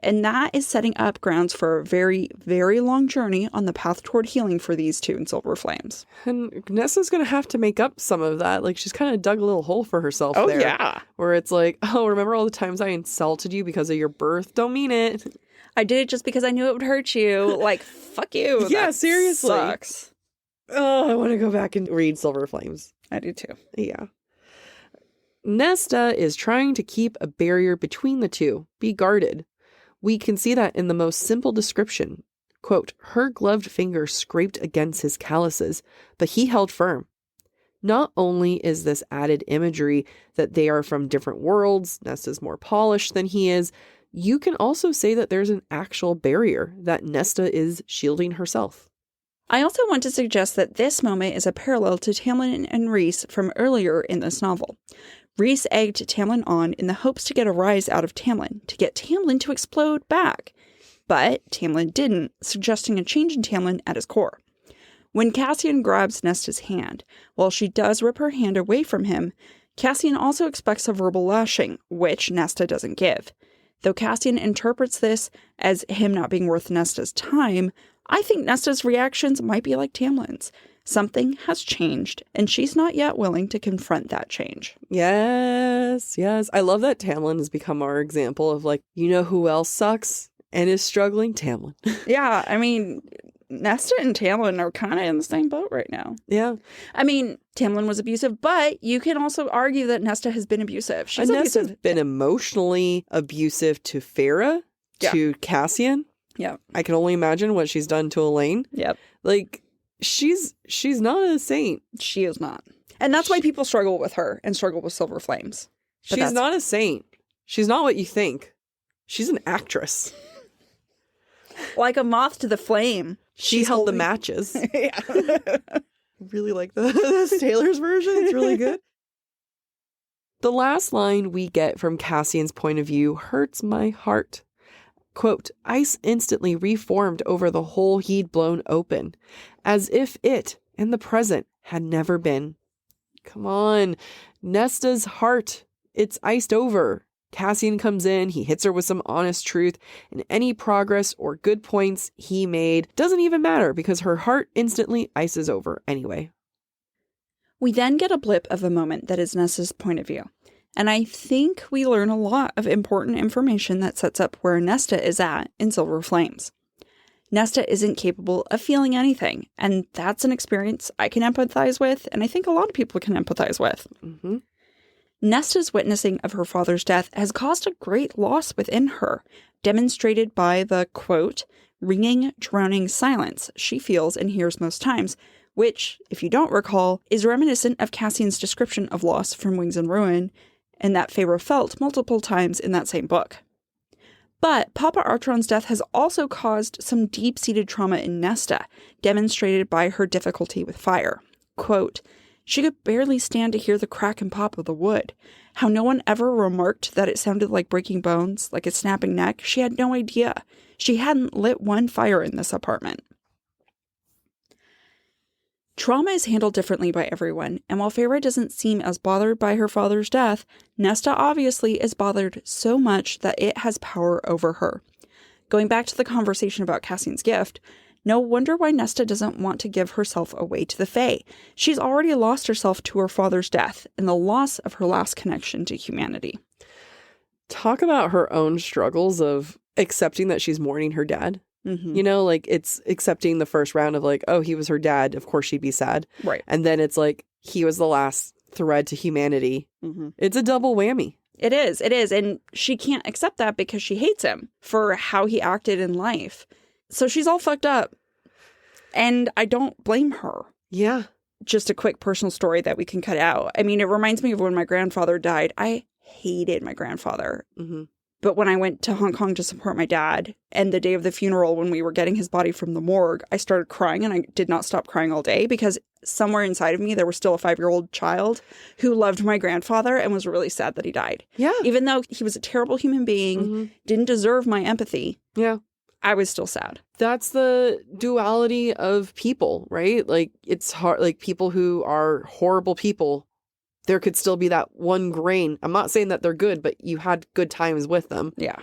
And that is setting up grounds for a very, very long journey on the path toward healing for these two in Silver Flames. And Nessa's going to have to make up some of that. Like, she's kind of dug a little hole for herself there. Oh, yeah. Where it's like, oh, remember all the times I insulted you because of your birth? Don't mean it. I did it just because I knew it would hurt you. Like, fuck you. Yeah, That seriously. Sucks. Oh, I want to go back and read Silver Flames. I do too. Yeah. Nesta is trying to keep a barrier between the two. Be guarded. We can see that in the most simple description. Quote, her gloved finger scraped against his calluses, but he held firm. Not only is this added imagery that they are from different worlds, Nesta's more polished than he is, you can also say that there's an actual barrier that Nesta is shielding herself. I also want to suggest that this moment is a parallel to Tamlin and Rhys from earlier in this novel. Rhys egged Tamlin on in the hopes to get a rise out of Tamlin, to get Tamlin to explode back. But Tamlin didn't, suggesting a change in Tamlin at his core. When Cassian grabs Nesta's hand, while she does rip her hand away from him, Cassian also expects a verbal lashing, which Nesta doesn't give. Though Cassian interprets this as him not being worth Nesta's time, I think Nesta's reactions might be like Tamlin's. Something has changed, and she's not yet willing to confront that change. Yes, yes. I love that Tamlin has become our example of, like, you know who else sucks and is struggling? Tamlin. Yeah, I mean, Nesta and Tamlin are kind of in the same boat right now. Yeah. I mean, Tamlin was abusive, but you can also argue that Nesta has been abusive. She's Nesta's abusive. been emotionally abusive to Feyre, to Cassian. Yeah. I can only imagine what she's done to Elaine. Yep. Like, she's not a saint. She is not. And that's why people struggle with her and struggle with Silver Flames. But She's not a saint. She's not what you think. She's an actress. Like a moth to the flame. She held the matches. Yeah. Really like the Taylor's version. It's really good. The last line we get from Cassian's point of view hurts my heart. Quote, ice instantly reformed over the hole he'd blown open, as if it and the present had never been. Come on, Nesta's heart, it's iced over. Cassian comes in, he hits her with some honest truth, and any progress or good points he made doesn't even matter because her heart instantly ices over anyway. We then get a blip of a moment that is Nesta's point of view. And I think we learn a lot of important information that sets up where Nesta is at in Silver Flames. Nesta isn't capable of feeling anything, and that's an experience I can empathize with, and I think a lot of people can empathize with. Mm-hmm. Nesta's witnessing of her father's death has caused a great loss within her, demonstrated by the, quote, ringing, drowning silence she feels and hears most times, which, if you don't recall, is reminiscent of Cassian's description of loss from Wings and Ruin, and that Feyre felt multiple times in that same book. But Papa Artron's death has also caused some deep-seated trauma in Nesta, demonstrated by her difficulty with fire. Quote, she could barely stand to hear the crack and pop of the wood. How no one ever remarked that it sounded like breaking bones, like a snapping neck, she had no idea. She hadn't lit one fire in this apartment. Trauma is handled differently by everyone, and while Feyre doesn't seem as bothered by her father's death, Nesta obviously is bothered so much that it has power over her. Going back to the conversation about Cassian's gift, no wonder why Nesta doesn't want to give herself away to the Fae. She's already lost herself to her father's death and the loss of her last connection to humanity. Talk about her own struggles of accepting that she's mourning her dad. Mm-hmm. You know, like, it's accepting the first round of, like, oh, he was her dad. Of course she'd be sad. Right. And then it's like, he was the last thread to humanity. Mm-hmm. It's a double whammy. It is. And she can't accept that because she hates him for how he acted in life. So she's all fucked up. And I don't blame her. Yeah. Just a quick personal story that we can cut out. I mean, it reminds me of when my grandfather died. I hated my grandfather. But when I went to Hong Kong to support my dad, and the day of the funeral when we were getting his body from the morgue, I started crying, and I did not stop crying all day because somewhere inside of me there was still a 5-year-old child who loved my grandfather and was really sad that he died. Yeah. Even though he was a terrible human being, didn't deserve my empathy. Yeah. I was still sad. That's the duality of people, right? Like, it's hard. Like, people who are horrible people, there could still be that one grain. I'm not saying that they're good, but you had good times with them. Yeah.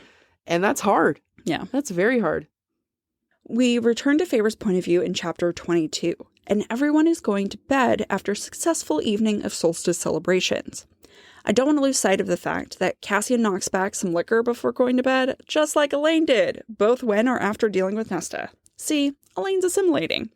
And that's hard. Yeah. That's very hard. We return to Feyre's point of view in chapter 22, and everyone is going to bed after a successful evening of solstice celebrations. I don't want to lose sight of the fact that Cassian knocks back some liquor before going to bed, just like Elaine did, both when or after dealing with Nesta. See, Elaine's assimilating.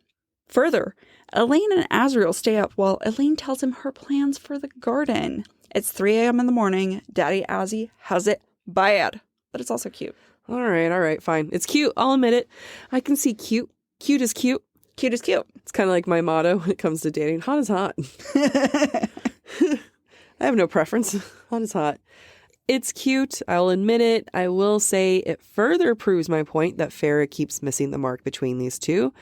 Further, Elaine and Azriel stay up while Elaine tells him her plans for the garden. It's 3 a.m. in the morning. Daddy Azzy has it bad, but it's also cute. All right, fine. It's cute. I'll admit it. I can see cute. Cute is cute. Cute is cute. It's kind of like my motto when it comes to dating. Hot is hot. I have no preference. Hot is hot. It's cute. I'll admit it. I will say it further proves my point that Feyre keeps missing the mark between these two.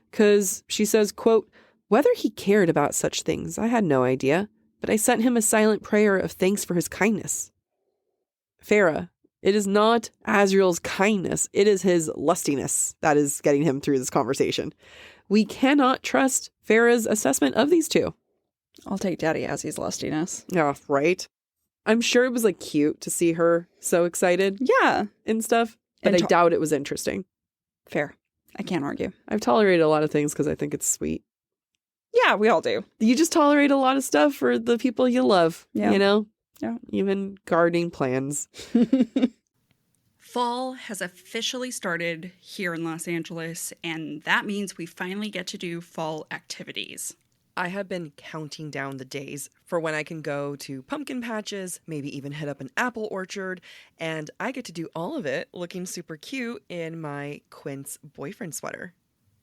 Because she says, quote, "Whether he cared about such things, I had no idea, but I sent him a silent prayer of thanks for his kindness." Feyre, it is not Azriel's kindness. It is his lustiness that is getting him through this conversation. We cannot trust Feyre's assessment of these two. I'll take Daddy Azzy's lustiness. Yeah, right. I'm sure it was like cute to see her so excited. Yeah. And stuff. But I doubt it was interesting. Fair. I can't argue. I've tolerated a lot of things because I think it's sweet. Yeah, we all do. You just tolerate a lot of stuff for the people you love. Yeah. You know? Yeah. Even gardening plans. Fall has officially started here in Los Angeles, and that means we finally get to do fall activities. I have been counting down the days for when I can go to pumpkin patches, maybe even hit up an apple orchard, and I get to do all of it looking super cute in my Quince boyfriend sweater.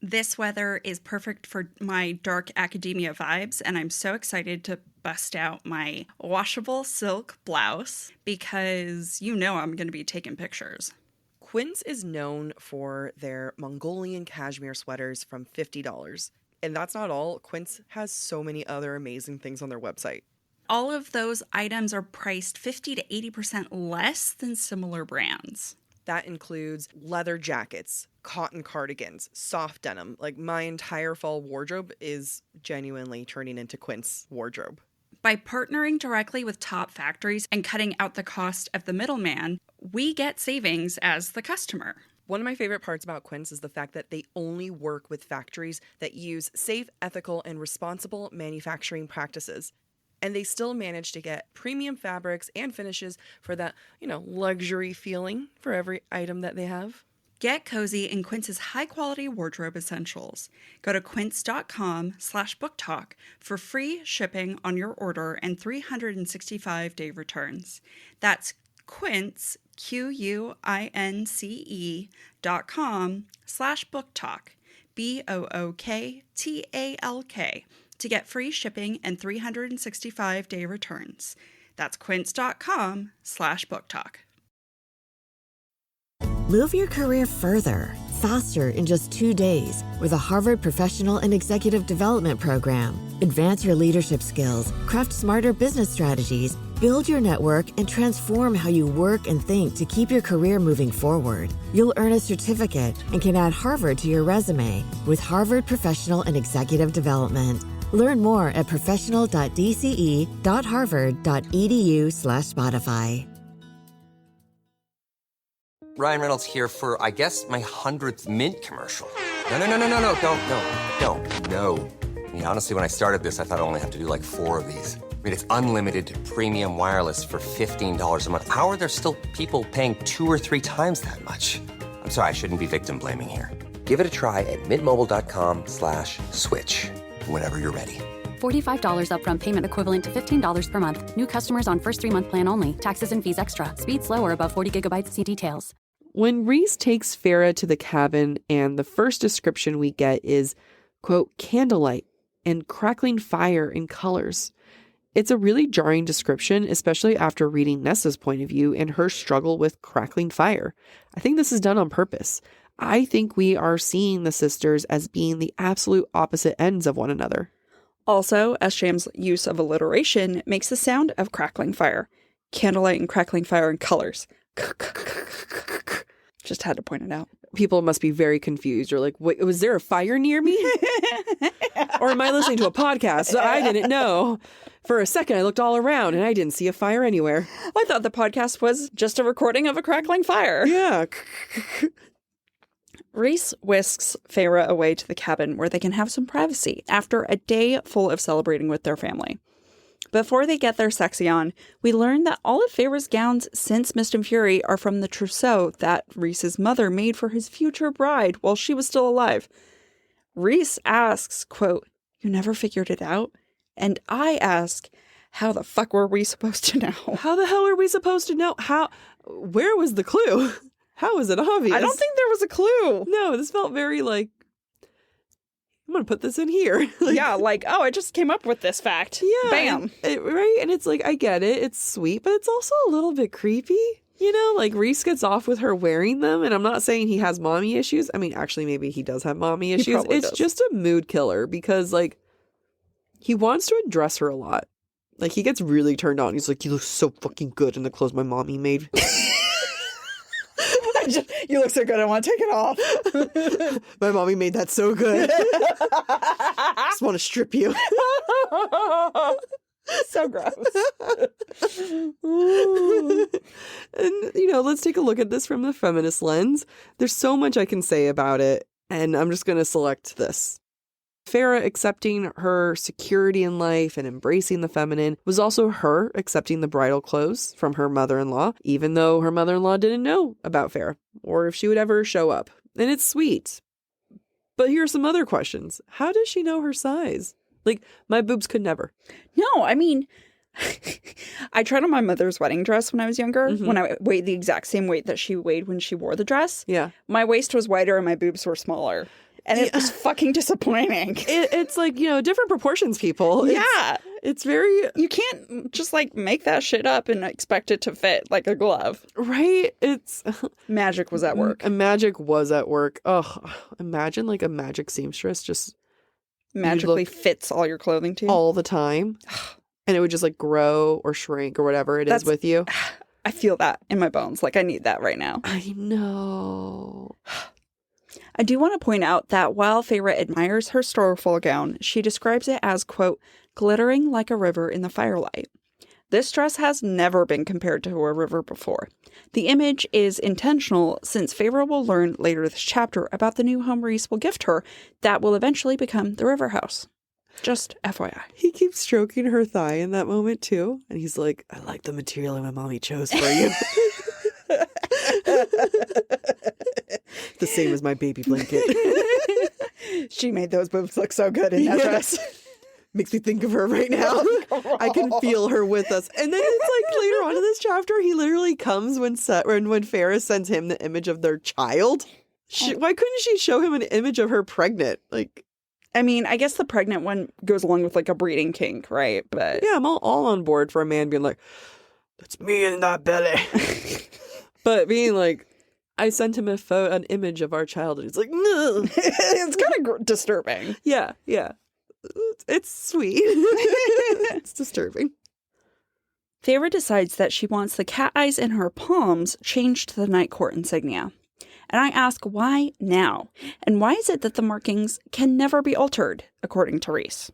This weather is perfect for my dark academia vibes, and I'm so excited to bust out my washable silk blouse because you know I'm going to be taking pictures. Quince is known for their Mongolian cashmere sweaters from $50. And that's not all. Quince has so many other amazing things on their website. All of those items are priced 50 to 80% less than similar brands. That includes leather jackets, cotton cardigans, soft denim. Like, my entire fall wardrobe is genuinely turning into Quince wardrobe. By partnering directly with top factories and cutting out the cost of the middleman, we get savings as the customer. One of my favorite parts about Quince is the fact that they only work with factories that use safe, ethical, and responsible manufacturing practices. And they still manage to get premium fabrics and finishes for that, luxury feeling for every item that they have. Get cozy in Quince's high-quality wardrobe essentials. Go to quince.com/booktalk for free shipping on your order and 365-day returns. That's Quince, QUINCE.com/booktalk, BOOKTALK, to get free shipping and 365-day returns. That's quince.com/booktalk. Move your career further, faster in just 2 days with a Harvard Professional and Executive Development Program. Advance your leadership skills, craft smarter business strategies, build your network, and transform how you work and think to keep your career moving forward. You'll earn a certificate and can add Harvard to your resume with Harvard Professional and Executive Development. Learn more at professional.dce.harvard.edu/Spotify. Ryan Reynolds here for, I guess, my 100th Mint commercial. No, don't. I mean, honestly, when I started this, I thought I only have to do like 4 of these. I mean, it's unlimited premium wireless for $15 a month. How are there still people paying 2 or 3 times that much? I'm sorry, I shouldn't be victim blaming here. Give it a try at mintmobile.com/switch. Whenever you're ready. $45 upfront payment equivalent to $15 per month. New customers on first 3-month plan only. Taxes and fees extra. Speed slower above 40 gigabytes. See details. When Rhys takes Feyre to the cabin, and the first description we get is, quote, candlelight and crackling fire in colors. It's a really jarring description, especially after reading Nesta's point of view and her struggle with crackling fire. I think this is done on purpose. I think we are seeing the sisters as being the absolute opposite ends of one another. Also, SJM's use of alliteration makes the sound of crackling fire. Candlelight and crackling fire in colors. Just had to point it out. People must be very confused. Or like, wait, was there a fire near me? Or am I listening to a podcast? I didn't know. For a second, I looked all around and I didn't see a fire anywhere. I thought the podcast was just a recording of a crackling fire. Yeah. Rhys whisks Feyre away to the cabin where they can have some privacy after a day full of celebrating with their family. Before they get their sexy on, we learn that all of Feyre's gowns since Mist and Fury are from the trousseau that Rhys's mother made for his future bride while she was still alive. Rhys asks, quote, "You never figured it out?" And I ask, how the fuck were we supposed to know? How the hell are we supposed to know? Where was the clue? How is it obvious? I don't think there was a clue. No, this felt very like, I'm going to put this in here. I just came up with this fact. Yeah. Bam. Right? And it's like, I get it. It's sweet, but it's also a little bit creepy. You know, like Rhys gets off with her wearing them. And I'm not saying he has mommy issues. I mean, actually, maybe he does have mommy issues. It's just a mood killer because, like, he wants to address her a lot. Like, he gets really turned on. He's like, you look so fucking good in the clothes my mommy made. You look so good, I want to take it off. My mommy made that so good. Just want to strip you. So gross. And, you know, let's take a look at this from the feminist lens. There's so much I can say about it, and I'm just going to select this. Feyre accepting her security in life and embracing the feminine was also her accepting the bridal clothes from her mother-in-law, even though her mother-in-law didn't know about Feyre or if she would ever show up. And it's sweet. But here are some other questions. How does she know her size? Like, my boobs could never. No, I mean, I tried on my mother's wedding dress when I was younger, when I weighed the exact same weight that she weighed when she wore the dress. Yeah. My waist was wider and my boobs were smaller. And it was fucking disappointing. It's like, you know, different proportions, people. It's very... You can't just, like, make that shit up and expect it to fit like a glove. Right? It's... Magic was at work. Magic was at work. Ugh. Imagine, like, a magic seamstress just... magically fits all your clothing to you. All the time. And it would just, like, grow or shrink or whatever it is with you. I feel that in my bones. Like, I need that right now. I know. I do want to point out that while Feyre admires her sorrowful gown, she describes it as, quote, glittering like a river in the firelight. This dress has never been compared to a river before. The image is intentional since Feyre will learn later this chapter about the new home Rhys will gift her that will eventually become the river house. Just FYI. He keeps stroking her thigh in that moment too. And he's like, I like the material my mommy chose for you. The same as my baby blanket. She made those boobs look so good in that dress. Makes me think of her right now. I can feel her with us. And then it's like later on in this chapter, he literally comes when Feyre sends him the image of their child. Why couldn't she show him an image of her pregnant? Like, I mean, I guess the pregnant one goes along with like a breeding kink, right? But yeah, I'm all on board for a man being like, that's me in that belly. But being like, I sent him an image of our child, and he's like, no. It's kind of disturbing. Yeah. It's sweet. It's disturbing. Feyre decides that she wants the cat eyes in her palms changed to the Night Court insignia. And I ask, why now? And why is it that the markings can never be altered, according to Rhys?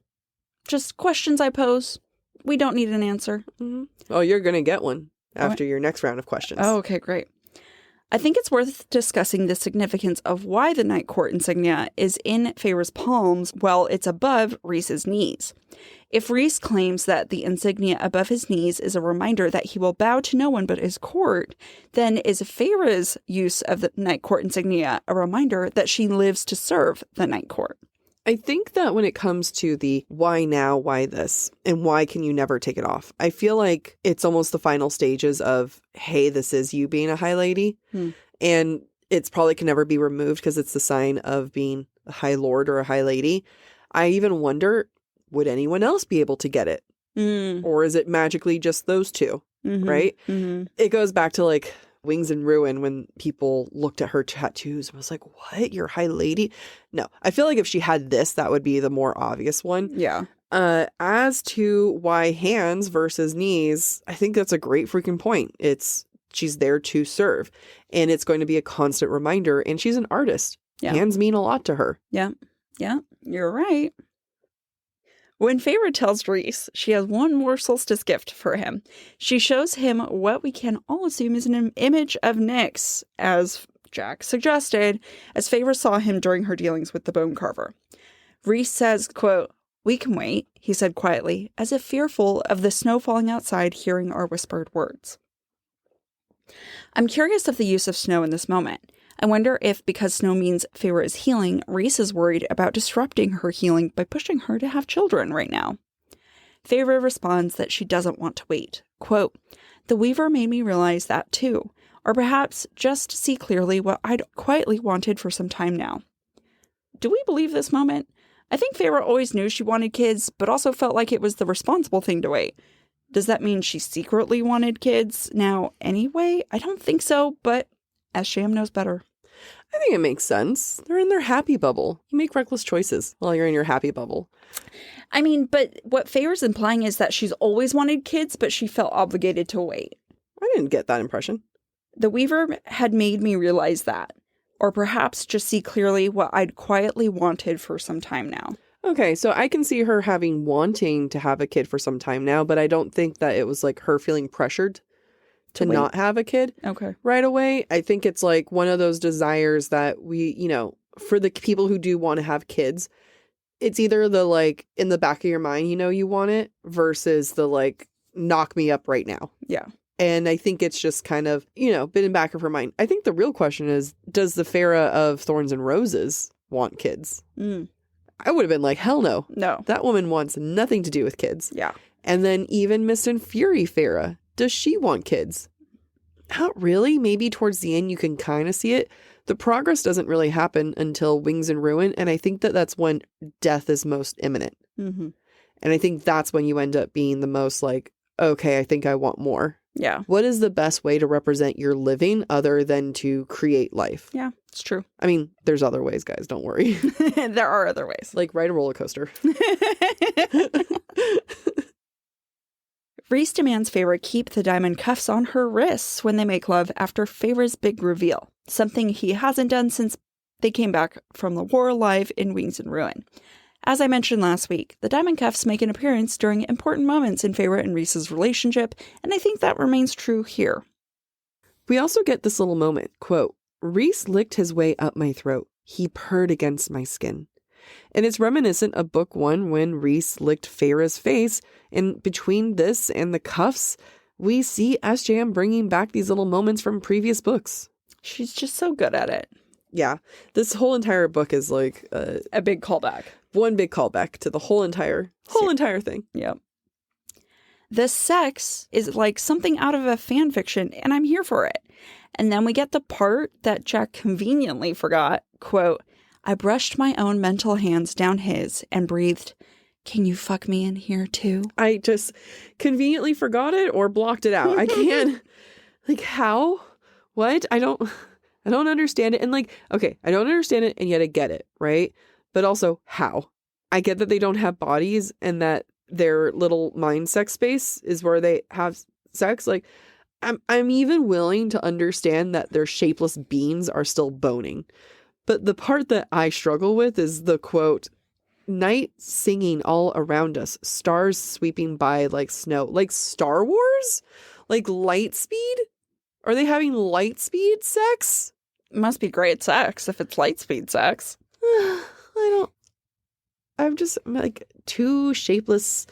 Just questions I pose. We don't need an answer. Mm-hmm. Oh, you're going to get one after your next round of questions. Oh, okay, great. I think it's worth discussing the significance of why the Night Court insignia is in Feyre's palms while it's above Rhys's knees. If Rhys claims that the insignia above his knees is a reminder that he will bow to no one but his court, then is Feyre's use of the Night Court insignia a reminder that she lives to serve the Night Court? I think that when it comes to the why now, why this, and why can you never take it off, I feel like it's almost the final stages of, hey, this is you being a high lady. And it's probably can never be removed because it's the sign of being a high lord or a high lady. I even wonder, would anyone else be able to get it? Or is it magically just those two, right? It goes back to like Wings and Ruin when people looked at her tattoos and was like, what? You're High Lady? No, I feel like if she had this, that would be the more obvious one. Yeah. As to why hands versus knees, I think that's a great freaking point. She's there to serve, and it's going to be a constant reminder, and she's an artist. Yeah. Hands mean a lot to her. Yeah. Yeah, you're right. When Feyre tells Rhys she has one more solstice gift for him, she shows him what we can all assume is an image of Nyx, as Jac suggested, as Feyre saw him during her dealings with the bone carver. Rhys says, quote, "We can wait," he said quietly, as if fearful of the snow falling outside hearing our whispered words. I'm curious of the use of snow in this moment. I wonder if, because snow means Feyre is healing, Rhys is worried about disrupting her healing by pushing her to have children right now. Feyre responds that she doesn't want to wait. Quote, "The Weaver made me realize that too, or perhaps just see clearly what I'd quietly wanted for some time now." Do we believe this moment? I think Feyre always knew she wanted kids, but also felt like it was the responsible thing to wait. Does that mean she secretly wanted kids now anyway? I don't think so, but SJM knows better. I think it makes sense. They're in their happy bubble. You make reckless choices while you're in your happy bubble. I mean, but what Feyre's implying is that she's always wanted kids, but she felt obligated to wait. I didn't get that impression. The Weaver had made me realize that. Or perhaps just see clearly what I'd quietly wanted for some time now. Okay, so I can see her wanting to have a kid for some time now, but I don't think that it was like her feeling pressured to not have a kid right away. I think it's like one of those desires that we, for the people who do want to have kids, it's either the like in the back of your mind, you want it, versus the like knock me up right now. Yeah. And I think it's just kind of, been in the back of her mind. I think the real question is, does the Feyre of Thorns and Roses want kids? I would have been like, hell no. No. That woman wants nothing to do with kids. Yeah. And then even Mist and Fury Feyre, does she want kids? Not really. Maybe towards the end you can kind of see it. The progress doesn't really happen until Wings and Ruin. And I think that that's when death is most imminent. Mm-hmm. And I think that's when you end up being the most like, okay, I think I want more. Yeah. What is the best way to represent your living other than to create life? Yeah, it's true. I mean, there's other ways, guys. Don't worry. There are other ways. Like ride a roller coaster. Rhys demands Feyre keep the diamond cuffs on her wrists when they make love after Feyre's big reveal, something he hasn't done since they came back from the war alive in Wings and Ruin. As I mentioned last week, the diamond cuffs make an appearance during important moments in Feyre and Rhys's relationship, and I think that remains true here. We also get this little moment, quote, "Rhys licked his way up my throat. He purred against my skin." And it's reminiscent of book 1 when Rhys licked Feyre's face, and between this and the cuffs, we see SJM bringing back these little moments from previous books. She's just so good at it. Yeah, this whole entire book is like a big callback. One big callback to the whole entire thing. Yep. The sex is like something out of a fan fiction, and I'm here for it. And then we get the part that Jac conveniently forgot. Quote, "I brushed my own mental hands down his and breathed, 'Can you fuck me in here too?'" I just conveniently forgot it or blocked it out. I can't. Like, how? What? I don't understand it. And like, okay, I don't understand it, and yet I get it, right? But also, how? I get that they don't have bodies and that their little mind sex space is where they have sex. Like, I'm even willing to understand that their shapeless beings are still boning. But the part that I struggle with is the quote, "Night singing all around us, stars sweeping by like snow." Like Star Wars? Like light speed? Are they having light speed sex? Must be great sex if it's light speed sex. I'm just like two shapeless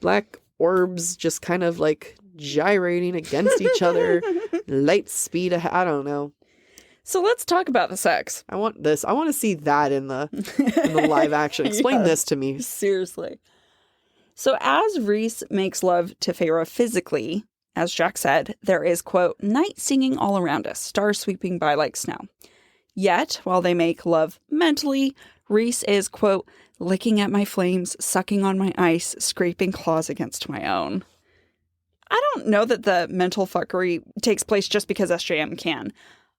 black orbs just kind of like gyrating against each other. Light speed. I don't know. So let's talk about the sex. I want this. I want to see that in the live action. Explain this to me. Seriously. So as Rhys makes love to Feyre physically, as Jac said, there is, quote, "night singing all around us, stars sweeping by like snow." Yet, while they make love mentally, Rhys is, quote, licking at my flames, sucking on my ice, scraping claws against my own. I don't know that the mental fuckery takes place just because SJM can.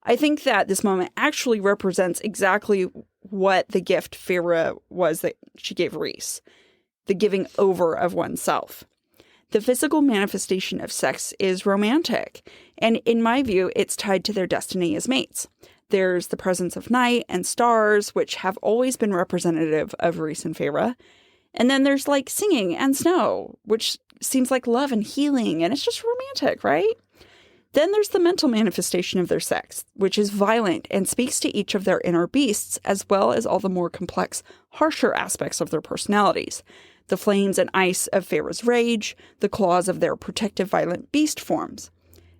I think that this moment actually represents exactly what the gift Feyre was that she gave Rhys. The giving over of oneself. The physical manifestation of sex is romantic, and in my view, it's tied to their destiny as mates. There's the presence of night and stars, which have always been representative of Rhys and Feyre. And then there's like singing and snow, which seems like love and healing, and it's just romantic, right? Then there's the mental manifestation of their sex, which is violent and speaks to each of their inner beasts, as well as all the more complex, harsher aspects of their personalities. The flames and ice of Feyre's rage, the claws of their protective violent beast forms.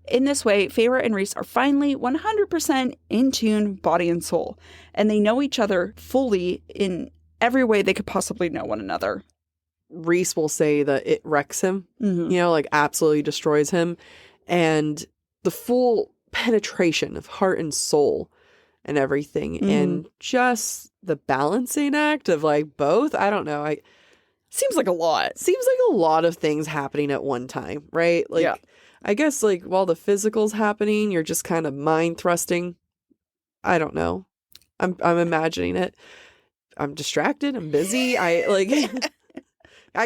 In this way, Feyre and Rhys are finally 100% in tune, body and soul, and they know each other fully in every way they could possibly know one another. Rhys will say that it wrecks him, like absolutely destroys him, and the full penetration of heart and soul and everything, and just the balancing act of like both. I don't know. Seems like a lot. Seems like a lot of things happening at one time, right? Like, yeah. I guess like while the physical's happening, you're just kind of mind thrusting. I don't know. I'm imagining it. I'm distracted. I'm busy. I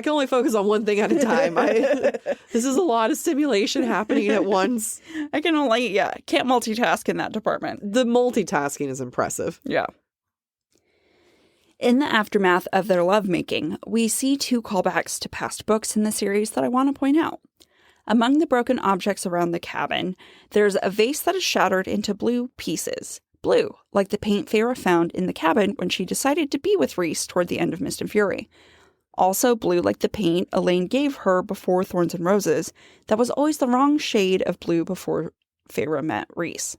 can only focus on one thing at a time. This is a lot of stimulation happening at once. Can't multitask in that department. The multitasking is impressive. Yeah. In the aftermath of their lovemaking, we see 2 callbacks to past books in the series that I want to point out. Among the broken objects around the cabin, there's a vase that is shattered into blue pieces. Blue, like the paint Feyre found in the cabin when she decided to be with Rhys toward the end of Mist and Fury. Also blue like the paint Elaine gave her before Thorns and Roses, that was always the wrong shade of blue before Feyre met Rhys.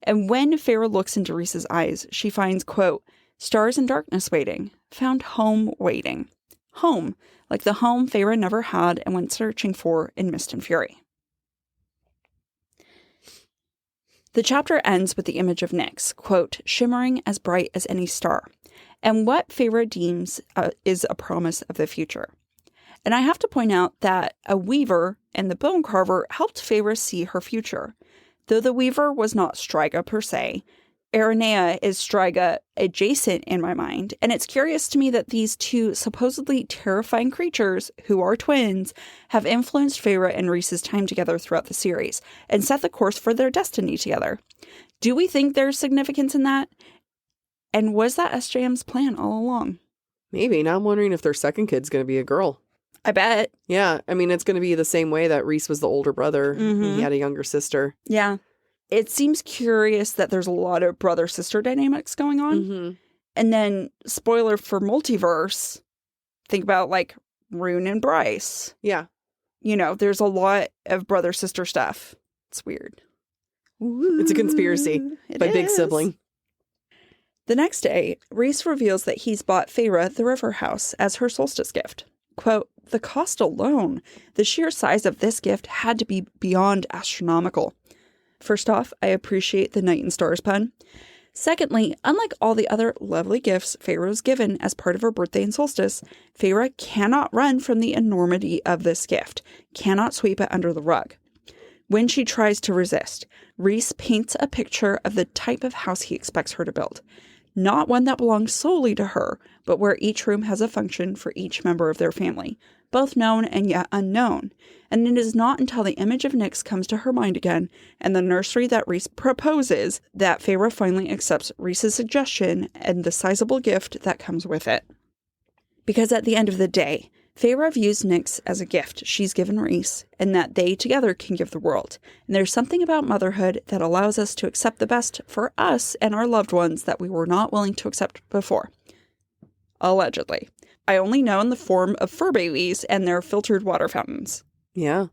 And when Feyre looks into Rhys's eyes, she finds, quote, stars and darkness waiting, found home waiting. Home, like the home Feyre never had and went searching for in Mist and Fury. The chapter ends with the image of Nyx, quote, shimmering as bright as any star, and what Feyre deems is a promise of the future. And I have to point out that a weaver and the bone carver helped Feyre see her future. Though the weaver was not Striga per se, Aranea is Striga adjacent in my mind, and it's curious to me that these 2 supposedly terrifying creatures, who are twins, have influenced Feyre and Rhys's time together throughout the series, and set the course for their destiny together. Do we think there's significance in that? And was that SJM's plan all along? Maybe. Now I'm wondering if their second kid's going to be a girl. I bet. Yeah. I mean, it's going to be the same way that Rhys was the older brother. And he had a younger sister. Yeah. It seems curious that there's a lot of brother-sister dynamics going on. And then, spoiler for multiverse, think about like Rune and Bryce. Yeah. There's a lot of brother-sister stuff. It's weird. It's a conspiracy by Big Sibling. The next day, Rhys reveals that he's bought Feyre the river house as her solstice gift. Quote, the cost alone, the sheer size of this gift had to be beyond astronomical. First off, I appreciate the night and stars pun. Secondly, unlike all the other lovely gifts Feyre was given as part of her birthday and solstice, Feyre cannot run from the enormity of this gift, cannot sweep it under the rug. When she tries to resist, Rhys paints a picture of the type of house he expects her to build. Not one that belongs solely to her, but where each room has a function for each member of their family, both known and yet unknown. And it is not until the image of Nyx comes to her mind again, and the nursery that Rhys proposes, that Feyre finally accepts Rhys's suggestion and the sizable gift that comes with it. Because at the end of the day, Feyre views Nyx as a gift she's given Rhys, and that they together can give the world. And there's something about motherhood that allows us to accept the best for us and our loved ones that we were not willing to accept before. Allegedly. I only know in the form of fur babies and their filtered water fountains. Yeah.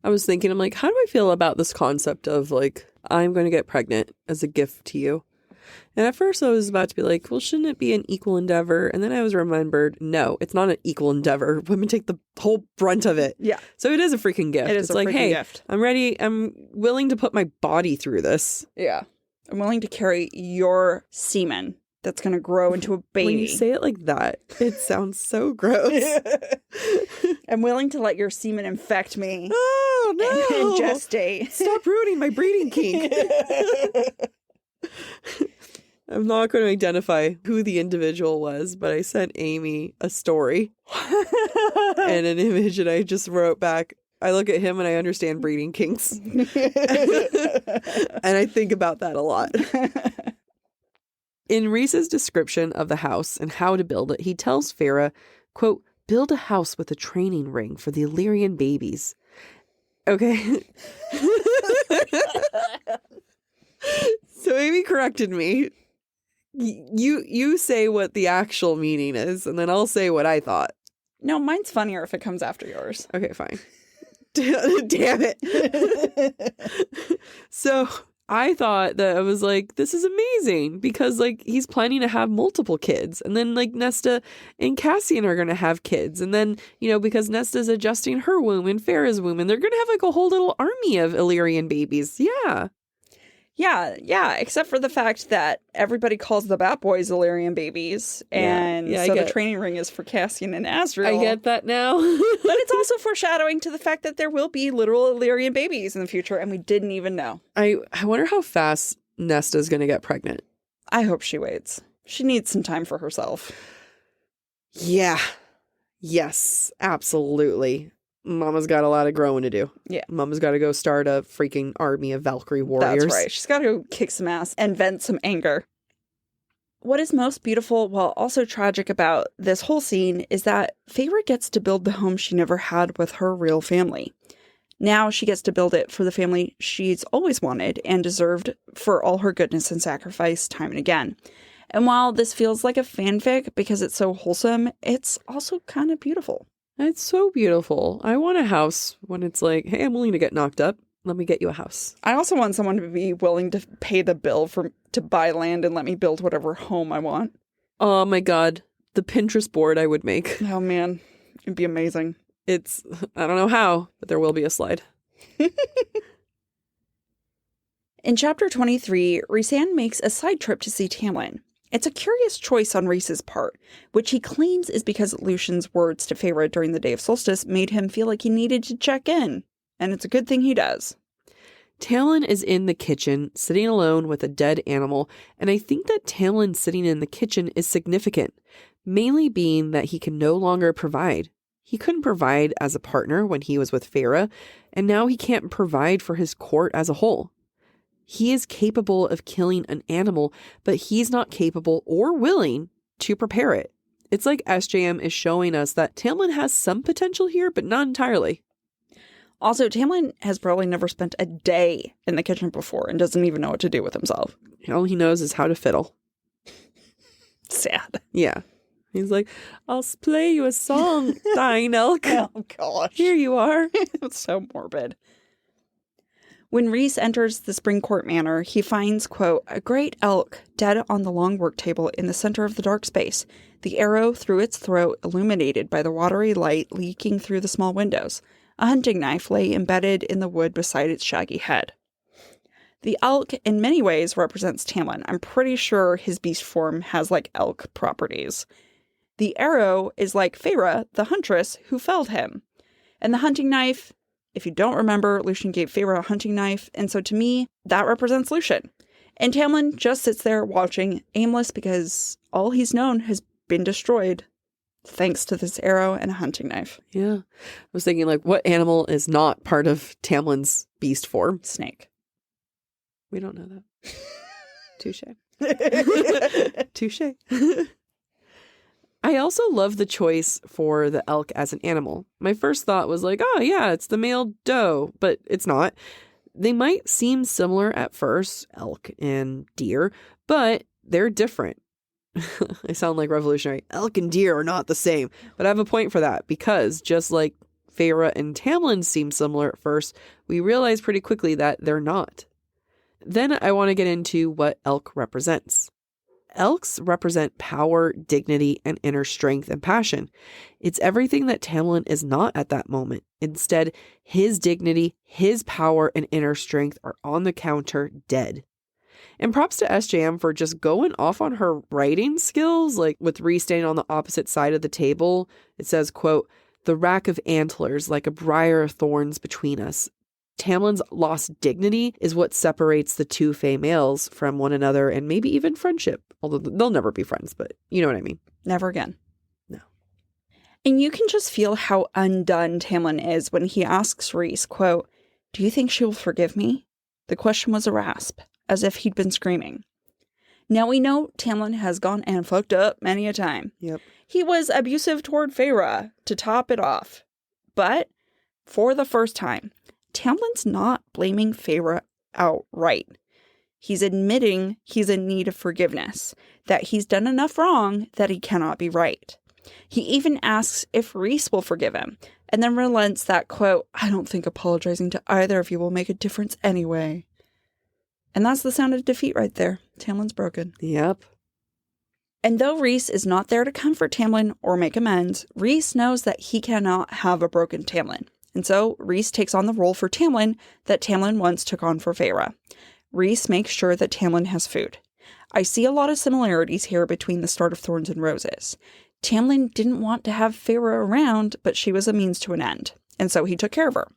I was thinking, I'm like, how do I feel about this concept of like, I'm going to get pregnant as a gift to you? And at first I was about to be like, well, shouldn't it be an equal endeavor? And then I was remembered, no, it's not an equal endeavor. Women take the whole brunt of it. Yeah. So it is a freaking gift. It is it's a like, freaking hey, gift. I'm ready. I'm willing to put my body through this. Yeah. I'm willing to carry your semen that's going to grow into a baby. When you say it like that, it sounds so gross. I'm willing to let your semen infect me. Oh, no. And gestate. Stop ruining my breeding kink. I'm not going to identify who the individual was, but I sent Amy a story and an image, and I just wrote back, I look at him and I understand breeding kinks. And I think about that a lot. In Rhys's description of the house and how to build it, he tells Feyre, quote, build a house with a training ring for the Illyrian babies. Okay. So Amy corrected me. You say what the actual meaning is, and then I'll say what I thought. No, mine's funnier if it comes after yours. Okay, fine. Damn it. So I thought that I was like, this is amazing because like he's planning to have multiple kids, and then like Nesta and Cassian are going to have kids, and then, you know, because Nesta's adjusting her womb and Feyre's womb, and they're going to have like a whole little army of Illyrian babies. Yeah, except for the fact that everybody calls the Bat Boys Illyrian babies, and so the training ring is for Cassian and Azriel. I get that now. But it's also foreshadowing to the fact that there will be literal Illyrian babies in the future, and we didn't even know. I wonder how fast Nesta's going to get pregnant. I hope she waits. She needs some time for herself. Yeah. Yes, absolutely. Mama's got a lot of growing to do. Yeah. Mama's got to go start a freaking army of Valkyrie warriors. That's right. She's got to go kick some ass and vent some anger. What is most beautiful while also tragic about this whole scene is that Feyre gets to build the home she never had with her real family. Now she gets to build it for the family she's always wanted and deserved for all her goodness and sacrifice time and again. And while this feels like a fanfic because it's so wholesome, it's also kind of beautiful. It's so beautiful. I want a house when it's like, hey, I'm willing to get knocked up. Let me get you a house. I also want someone to be willing to pay the bill to buy land and let me build whatever home I want. Oh my God. The Pinterest board I would make. Oh man, it'd be amazing. I don't know how, but there will be a slide. In chapter 23, Rhysand makes a side trip to see Tamlin. It's a curious choice on Rhys's part, which he claims is because Lucian's words to Feyre during the day of solstice made him feel like he needed to check in. And it's a good thing he does. Tamlin is in the kitchen, sitting alone with a dead animal, and I think that Tamlin sitting in the kitchen is significant, mainly being that he can no longer provide. He couldn't provide as a partner when he was with Feyre, and now he can't provide for his court as a whole. He is capable of killing an animal, but he's not capable or willing to prepare it. It's like SJM is showing us that Tamlin has some potential here, but not entirely. Also, Tamlin has probably never spent a day in the kitchen before and doesn't even know what to do with himself. All he knows is how to fiddle. Sad. Yeah. He's like, I'll play you a song, dying elk. Oh, gosh. Here you are. It's so morbid. When Rhys enters the Springcourt Manor, he finds, quote, a great elk dead on the long work table in the center of the dark space, the arrow through its throat illuminated by the watery light leaking through the small windows. A hunting knife lay embedded in the wood beside its shaggy head. The elk, in many ways, represents Tamlin. I'm pretty sure his beast form has, like, elk properties. The arrow is like Feyre, the huntress, who felled him. And the hunting knife... If you don't remember, Lucian gave Feyre a hunting knife, and so to me, that represents Lucian. And Tamlin just sits there watching, aimless, because all he's known has been destroyed thanks to this arrow and a hunting knife. Yeah. I was thinking, like, what animal is not part of Tamlin's beast form? Snake. We don't know that. Touche. Touche. I also love the choice for the elk as an animal. My first thought was like, oh yeah, it's the male doe, but it's not. They might seem similar at first, elk and deer, but they're different. I sound like revolutionary. Elk and deer are not the same, but I have a point for that because just like Feyre and Tamlin seem similar at first, we realize pretty quickly that they're not. Then I want to get into what elk represents. Elks represent power, dignity, and inner strength and passion. It's everything that Tamlin is not at that moment. Instead, his dignity, his power, and inner strength are on the counter, dead. And props to SJM for just going off on her writing skills, like with Rhys standing on the opposite side of the table. It says, quote, "The rack of antlers like a briar of thorns between us. Tamlin's lost dignity is what separates the two Fae males from one another and maybe even friendship. Although they'll never be friends, but you know what I mean." Never again. No. And you can just feel how undone Tamlin is when he asks Rhys, quote, "Do you think she will forgive me?" The question was a rasp, as if he'd been screaming. Now we know Tamlin has gone and fucked up many a time. Yep. He was abusive toward Feyre to top it off. But for the first time, Tamlin's not blaming Feyre outright. He's admitting he's in need of forgiveness, that he's done enough wrong that he cannot be right. He even asks if Rhys will forgive him, and then relents that, quote, "I don't think apologizing to either of you will make a difference anyway." And that's the sound of defeat right there. Tamlin's broken. Yep. And though Rhys is not there to comfort Tamlin or make amends, Rhys knows that he cannot have a broken Tamlin. And so Rhys takes on the role for Tamlin that Tamlin once took on for Feyre. Rhys makes sure that Tamlin has food. I see a lot of similarities here between the start of Thorns and Roses. Tamlin didn't want to have Feyre around, but she was a means to an end. And so he took care of her.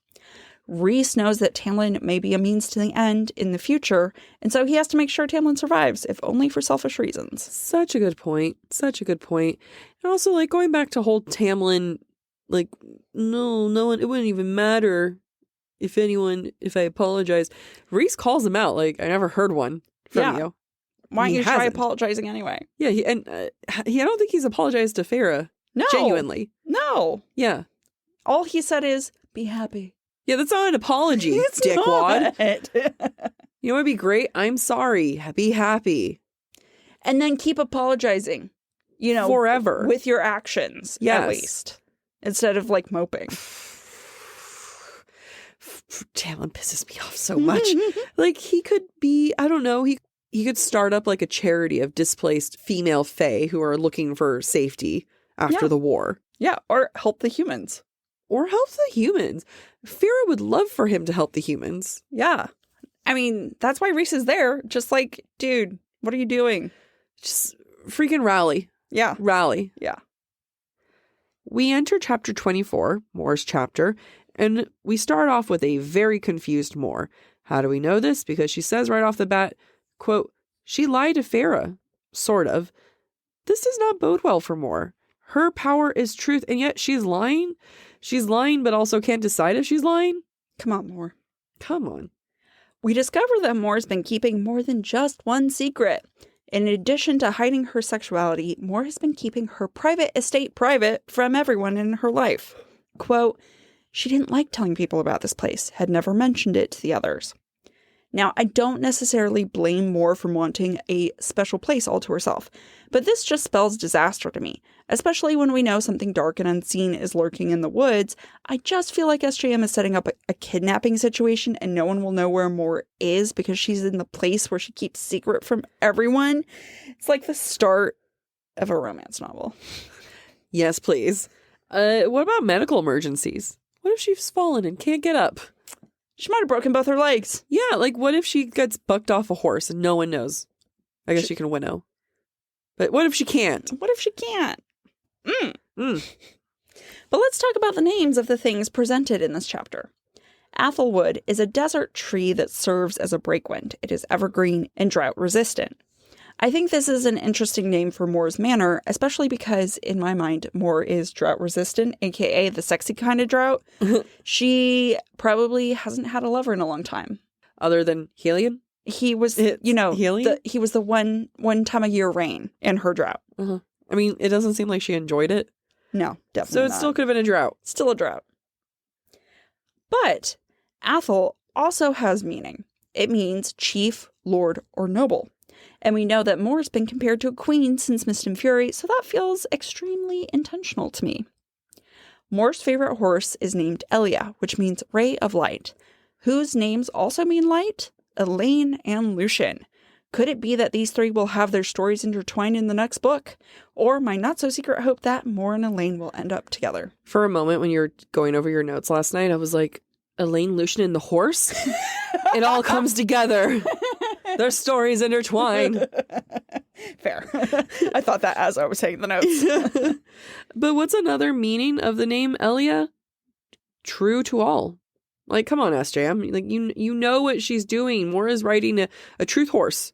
Rhys knows that Tamlin may be a means to the end in the future, and so he has to make sure Tamlin survives, if only for selfish reasons. Such a good point. Such a good point. And also, like, going back to whole Tamlin, like, no one, it wouldn't even matter if I apologize. Rhys calls him out, like, I never heard one from you. Why don't you try apologizing anyway? Yeah, I don't think he's apologized to Feyre. No. Genuinely. No. Yeah. All he said is, be happy. Yeah, that's not an apology, It's dickwad. not. You know what would be great? I'm sorry. Be happy. And then keep apologizing. You know, forever. With your actions, at least. Instead of, like, moping. Tamlin pisses me off so much. Like, he could be, I don't know, he could start up, like, a charity of displaced female fae who are looking for safety after the war. Yeah, or help the humans. Feyre would love for him to help the humans. Yeah. I mean, that's why Rhys is there. Just like, dude, what are you doing? Just freaking rally. Yeah. Rally. Yeah. We enter chapter 24, Mor's chapter, and we start off with a very confused Mor. How do we know this? Because she says right off the bat, quote, "She lied to Feyre." Sort of. This does not bode well for Mor. Her power is truth, and yet she's lying. She's lying, but also can't decide if she's lying. Come on, Mor. Come on. We discover that Mor's been keeping more than just one secret. In addition to hiding her sexuality, Mor has been keeping her private estate private from everyone in her life. Quote, "She didn't like telling people about this place, had never mentioned it to the others." Now, I don't necessarily blame Mor for wanting a special place all to herself, but this just spells disaster to me, especially when we know something dark and unseen is lurking in the woods. I just feel like SJM is setting up a kidnapping situation and no one will know where Mor is because she's in the place where she keeps secret from everyone. It's like the start of a romance novel. Yes, please. What about medical emergencies? What if she's fallen and can't get up? She might have broken both her legs. Yeah, like what if she gets bucked off a horse and no one knows? I guess she can winnow. But what if she can't? What if she can't? But let's talk about the names of the things presented in this chapter. Athelwood is a desert tree that serves as a breakwind. It is evergreen and drought resistant. I think this is an interesting name for Mor's manor, especially because, in my mind, Mor is drought resistant, aka the sexy kind of drought. She probably hasn't had a lover in a long time. Other than Helion? He was, Helion? He was the one time a year rain in her drought. Uh-huh. I mean, it doesn't seem like she enjoyed it. No, definitely So it not. still could have been a drought. Still a drought. But Athel also has meaning. It means chief, lord, or noble. And we know that Mor's been compared to a queen since Mist and Fury, so that feels extremely intentional to me. Mor's favorite horse is named Elia, which means ray of light. Whose names also mean light? Elaine and Lucian. Could it be that these three will have their stories intertwined in the next book? Or my not-so-secret hope that Mor and Elaine will end up together? For a moment when you were going over your notes last night, I was like, Elaine, Lucian, and the horse? It all comes together. Their stories intertwine. Fair. I thought that as I was taking the notes. But what's another meaning of the name Elia? True to all. Like, come on, SJ. Like, you know what she's doing. Moira's riding a truth horse.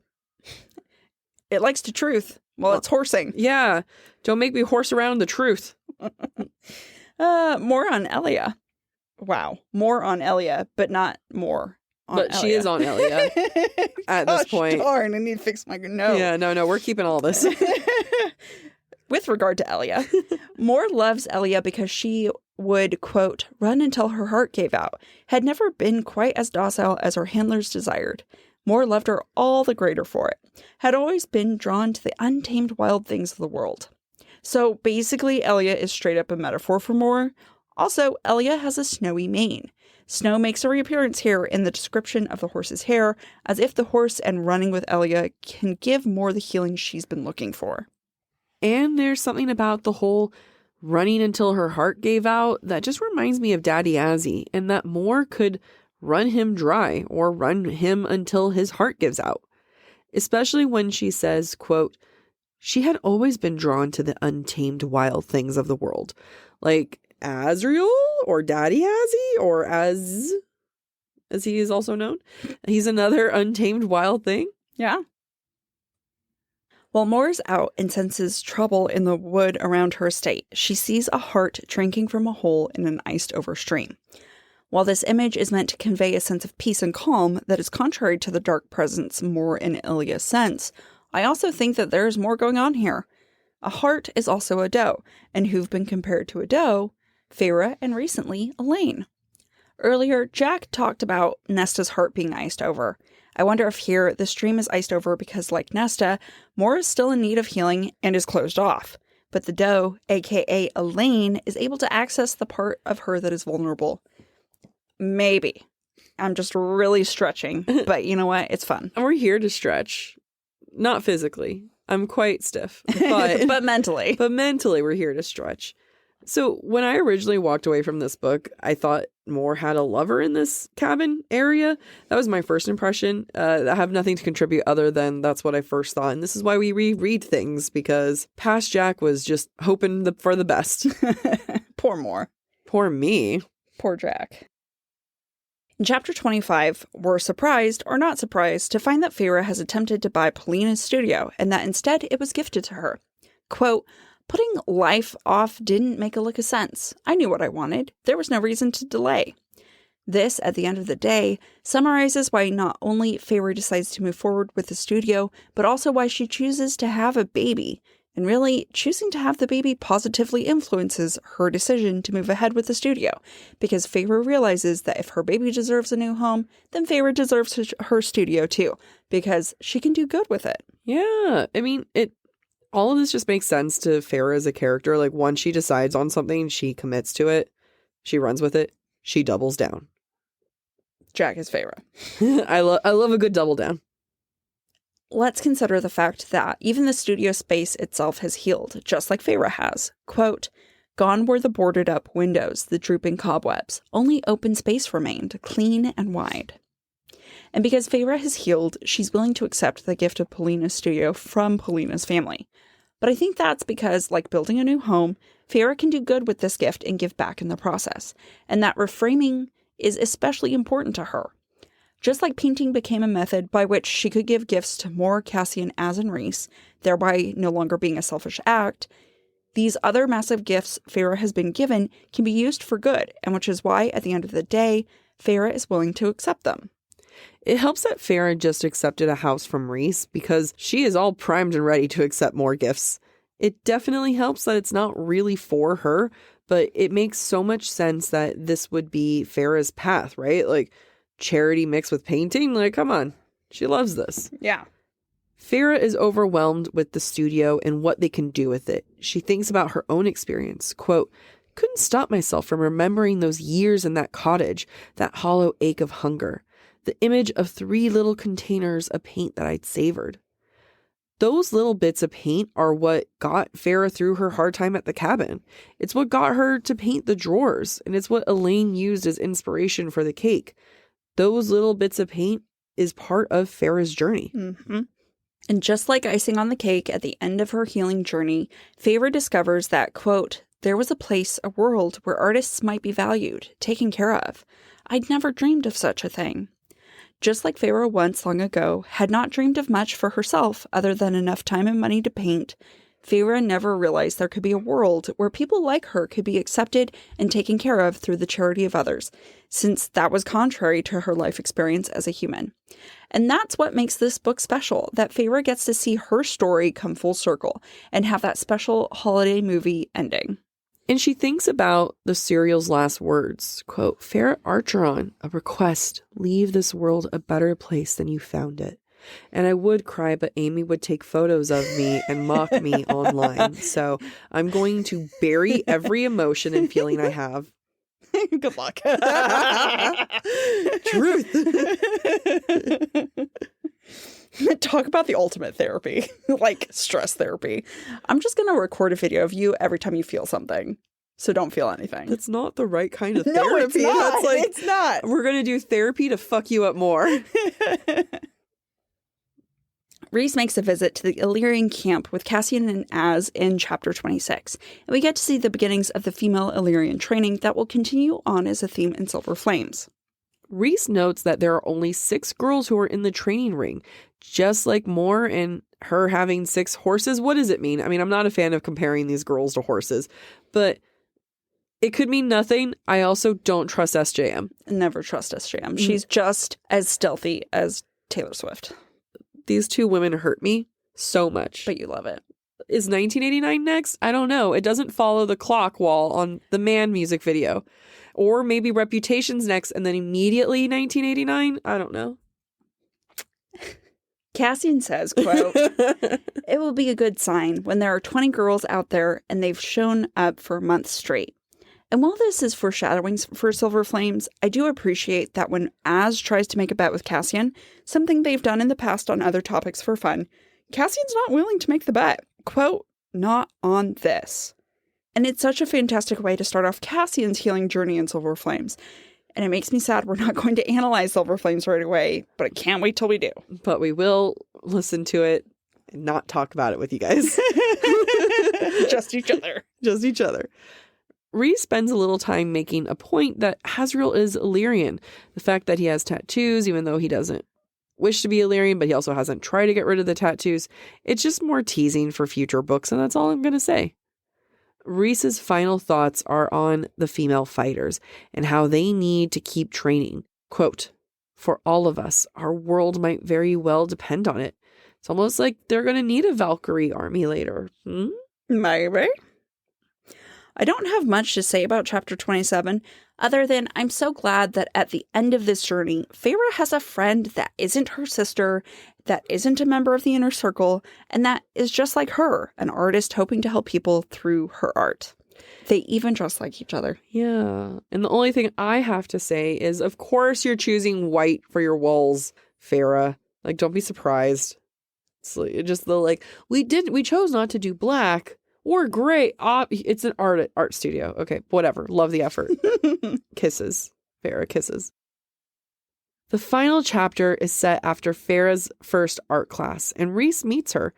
It likes to truth. Well, it's horsing. Yeah. Don't make me horse around the truth. More on Elia. Wow. More on Elia, but not more on But Elia. she is on Elia at this point. Darn, I need to fix my note. Yeah, no, we're keeping all this. With regard to Elia, Moore loves Elia because she would, quote, run until her heart gave out, had never been quite as docile as her handlers desired. Moore loved her all the greater for it, had always been drawn to the untamed wild things of the world. So basically, Elia is straight up a metaphor for Moore. Also, Elia has a snowy mane. Snow makes a reappearance here in the description of the horse's hair, as if the horse and running with Elia can give Moore the healing she's been looking for. And there's something about the whole running until her heart gave out that just reminds me of Daddy Azzy, and that Moore could run him dry or run him until his heart gives out. Especially when she says, quote, she had always been drawn to the untamed wild things of the world. Like Azriel or Daddy Azzy or as he is also known. He's another untamed wild thing. Yeah. While Moore's out and senses trouble in the wood around her estate, she sees a hart drinking from a hole in an iced-over stream. While this image is meant to convey a sense of peace and calm that is contrary to the dark presence Moore and Elia sense, I also think that there is more going on here. A hart is also a doe, and who've been compared to a doe? Feyre and recently Elaine. Earlier, Jac talked about Nesta's heart being iced over. I wonder if here the stream is iced over because, like Nesta, Moore is still in need of healing and is closed off. But the doe, aka Elaine, is able to access the part of her that is vulnerable. Maybe. I'm just really stretching, but you know what? It's fun. And we're here to stretch. Not physically. I'm quite stiff. But, but mentally. But mentally, we're here to stretch. So when I originally walked away from this book, I thought Moore had a lover in this cabin area. That was my first impression. I have nothing to contribute other than that's what I first thought. And this is why we reread things, because past Jac was just hoping for the best. Poor Moore. Poor me. Poor Jac. In chapter 25, we're surprised, or not surprised, to find that Feyre has attempted to buy Polina's studio, and that instead it was gifted to her. Quote, putting life off didn't make a lick of sense. I knew what I wanted. There was no reason to delay. This, at the end of the day, summarizes why not only Feyre decides to move forward with the studio, but also why she chooses to have a baby. And really, choosing to have the baby positively influences her decision to move ahead with the studio, because Feyre realizes that if her baby deserves a new home, then Feyre deserves her studio too, because she can do good with it. Yeah, I mean, all of this just makes sense to Feyre as a character. Like, once she decides on something, she commits to it, she runs with it, she doubles down. Jac is Feyre. I love a good double down. Let's consider the fact that even the studio space itself has healed, just like Feyre has. Quote, gone were the boarded up windows, the drooping cobwebs. Only open space remained, clean and wide. And because Feyre has healed, she's willing to accept the gift of Polina's studio from Polina's family. But I think that's because, like building a new home, Feyre can do good with this gift and give back in the process. And that reframing is especially important to her. Just like painting became a method by which she could give gifts to Moore, Cassian, Az, and Rhys, thereby no longer being a selfish act, these other massive gifts Feyre has been given can be used for good, and which is why, at the end of the day, Feyre is willing to accept them. It helps that Feyre just accepted a house from Rhys, because she is all primed and ready to accept more gifts. It definitely helps that it's not really for her, but it makes so much sense that this would be Feyre's path, right? Like, charity mixed with painting? Like, come on. She loves this. Yeah. Feyre is overwhelmed with the studio and what they can do with it. She thinks about her own experience. Quote, couldn't stop myself from remembering those years in that cottage, that hollow ache of hunger, the image of 3 little containers of paint that I'd savored. Those little bits of paint are what got Feyre through her hard time at the cabin. It's what got her to paint the drawers, and it's what Elaine used as inspiration for the cake. Those little bits of paint is part of Feyre's journey. Mm-hmm. And just like icing on the cake at the end of her healing journey, Feyre discovers that, quote, there was a place, a world where artists might be valued, taken care of. I'd never dreamed of such a thing. Just like Feyre once long ago had not dreamed of much for herself other than enough time and money to paint, Feyre never realized there could be a world where people like her could be accepted and taken care of through the charity of others, since that was contrary to her life experience as a human. And that's what makes this book special, that Feyre gets to see her story come full circle and have that special holiday movie ending. And she thinks about the serial's last words, quote, Feyre Archeron, a request, leave this world a better place than you found it. And I would cry, but Amy would take photos of me and mock me online. So I'm going to bury every emotion and feeling I have. Good luck. Truth. Talk about the ultimate therapy, like stress therapy. I'm just going to record a video of you every time you feel something. So don't feel anything. That's not the right kind of therapy. No, it's not. That's like, it's not. We're going to do therapy to fuck you up more. Rhys makes a visit to the Illyrian camp with Cassian and Az in chapter 26, and we get to see the beginnings of the female Illyrian training that will continue on as a theme in Silver Flames. Rhys notes that there are only 6 girls who are in the training ring, just like Moore and her having 6 horses. What does it mean? I mean, I'm not a fan of comparing these girls to horses, but it could mean nothing. I also don't trust SJM. Never trust SJM. She's just as stealthy as Taylor Swift. These 2 women hurt me so much. But you love it. Is 1989 next? I don't know. It doesn't follow the clock wall on the Man music video. Or maybe Reputation's next and then immediately 1989? I don't know. Cassian says, quote, it will be a good sign when there are 20 girls out there and they've shown up for months straight. And while this is foreshadowing for Silver Flames, I do appreciate that when Az tries to make a bet with Cassian, something they've done in the past on other topics for fun, Cassian's not willing to make the bet. Quote, not on this. And it's such a fantastic way to start off Cassian's healing journey in Silver Flames. And it makes me sad we're not going to analyze Silver Flames right away, but I can't wait till we do. But we will listen to it and not talk about it with you guys. Just each other. Just each other. Rhys spends a little time making a point that Azriel is Illyrian. The fact that he has tattoos, even though he doesn't wish to be Illyrian, but he also hasn't tried to get rid of the tattoos. It's just more teasing for future books, and that's all I'm going to say. Rhys's final thoughts are on the female fighters and how they need to keep training. Quote, for all of us, our world might very well depend on it. It's almost like they're going to need a Valkyrie army later. Maybe. I don't have much to say about chapter 27, other than I'm so glad that at the end of this journey, Feyre has a friend that isn't her sister, that isn't a member of the inner circle, and that is just like her, an artist hoping to help people through her art. They even dress like each other. Yeah. And the only thing I have to say is, of course you're choosing white for your walls, Feyre. Like, don't be surprised. It's like, just the like, we chose not to do black. Or gray. It's an art studio. Okay, whatever. Love the effort. Kisses. Feyre kisses. The final chapter is set after Feyre's first art class, and Rhys meets her.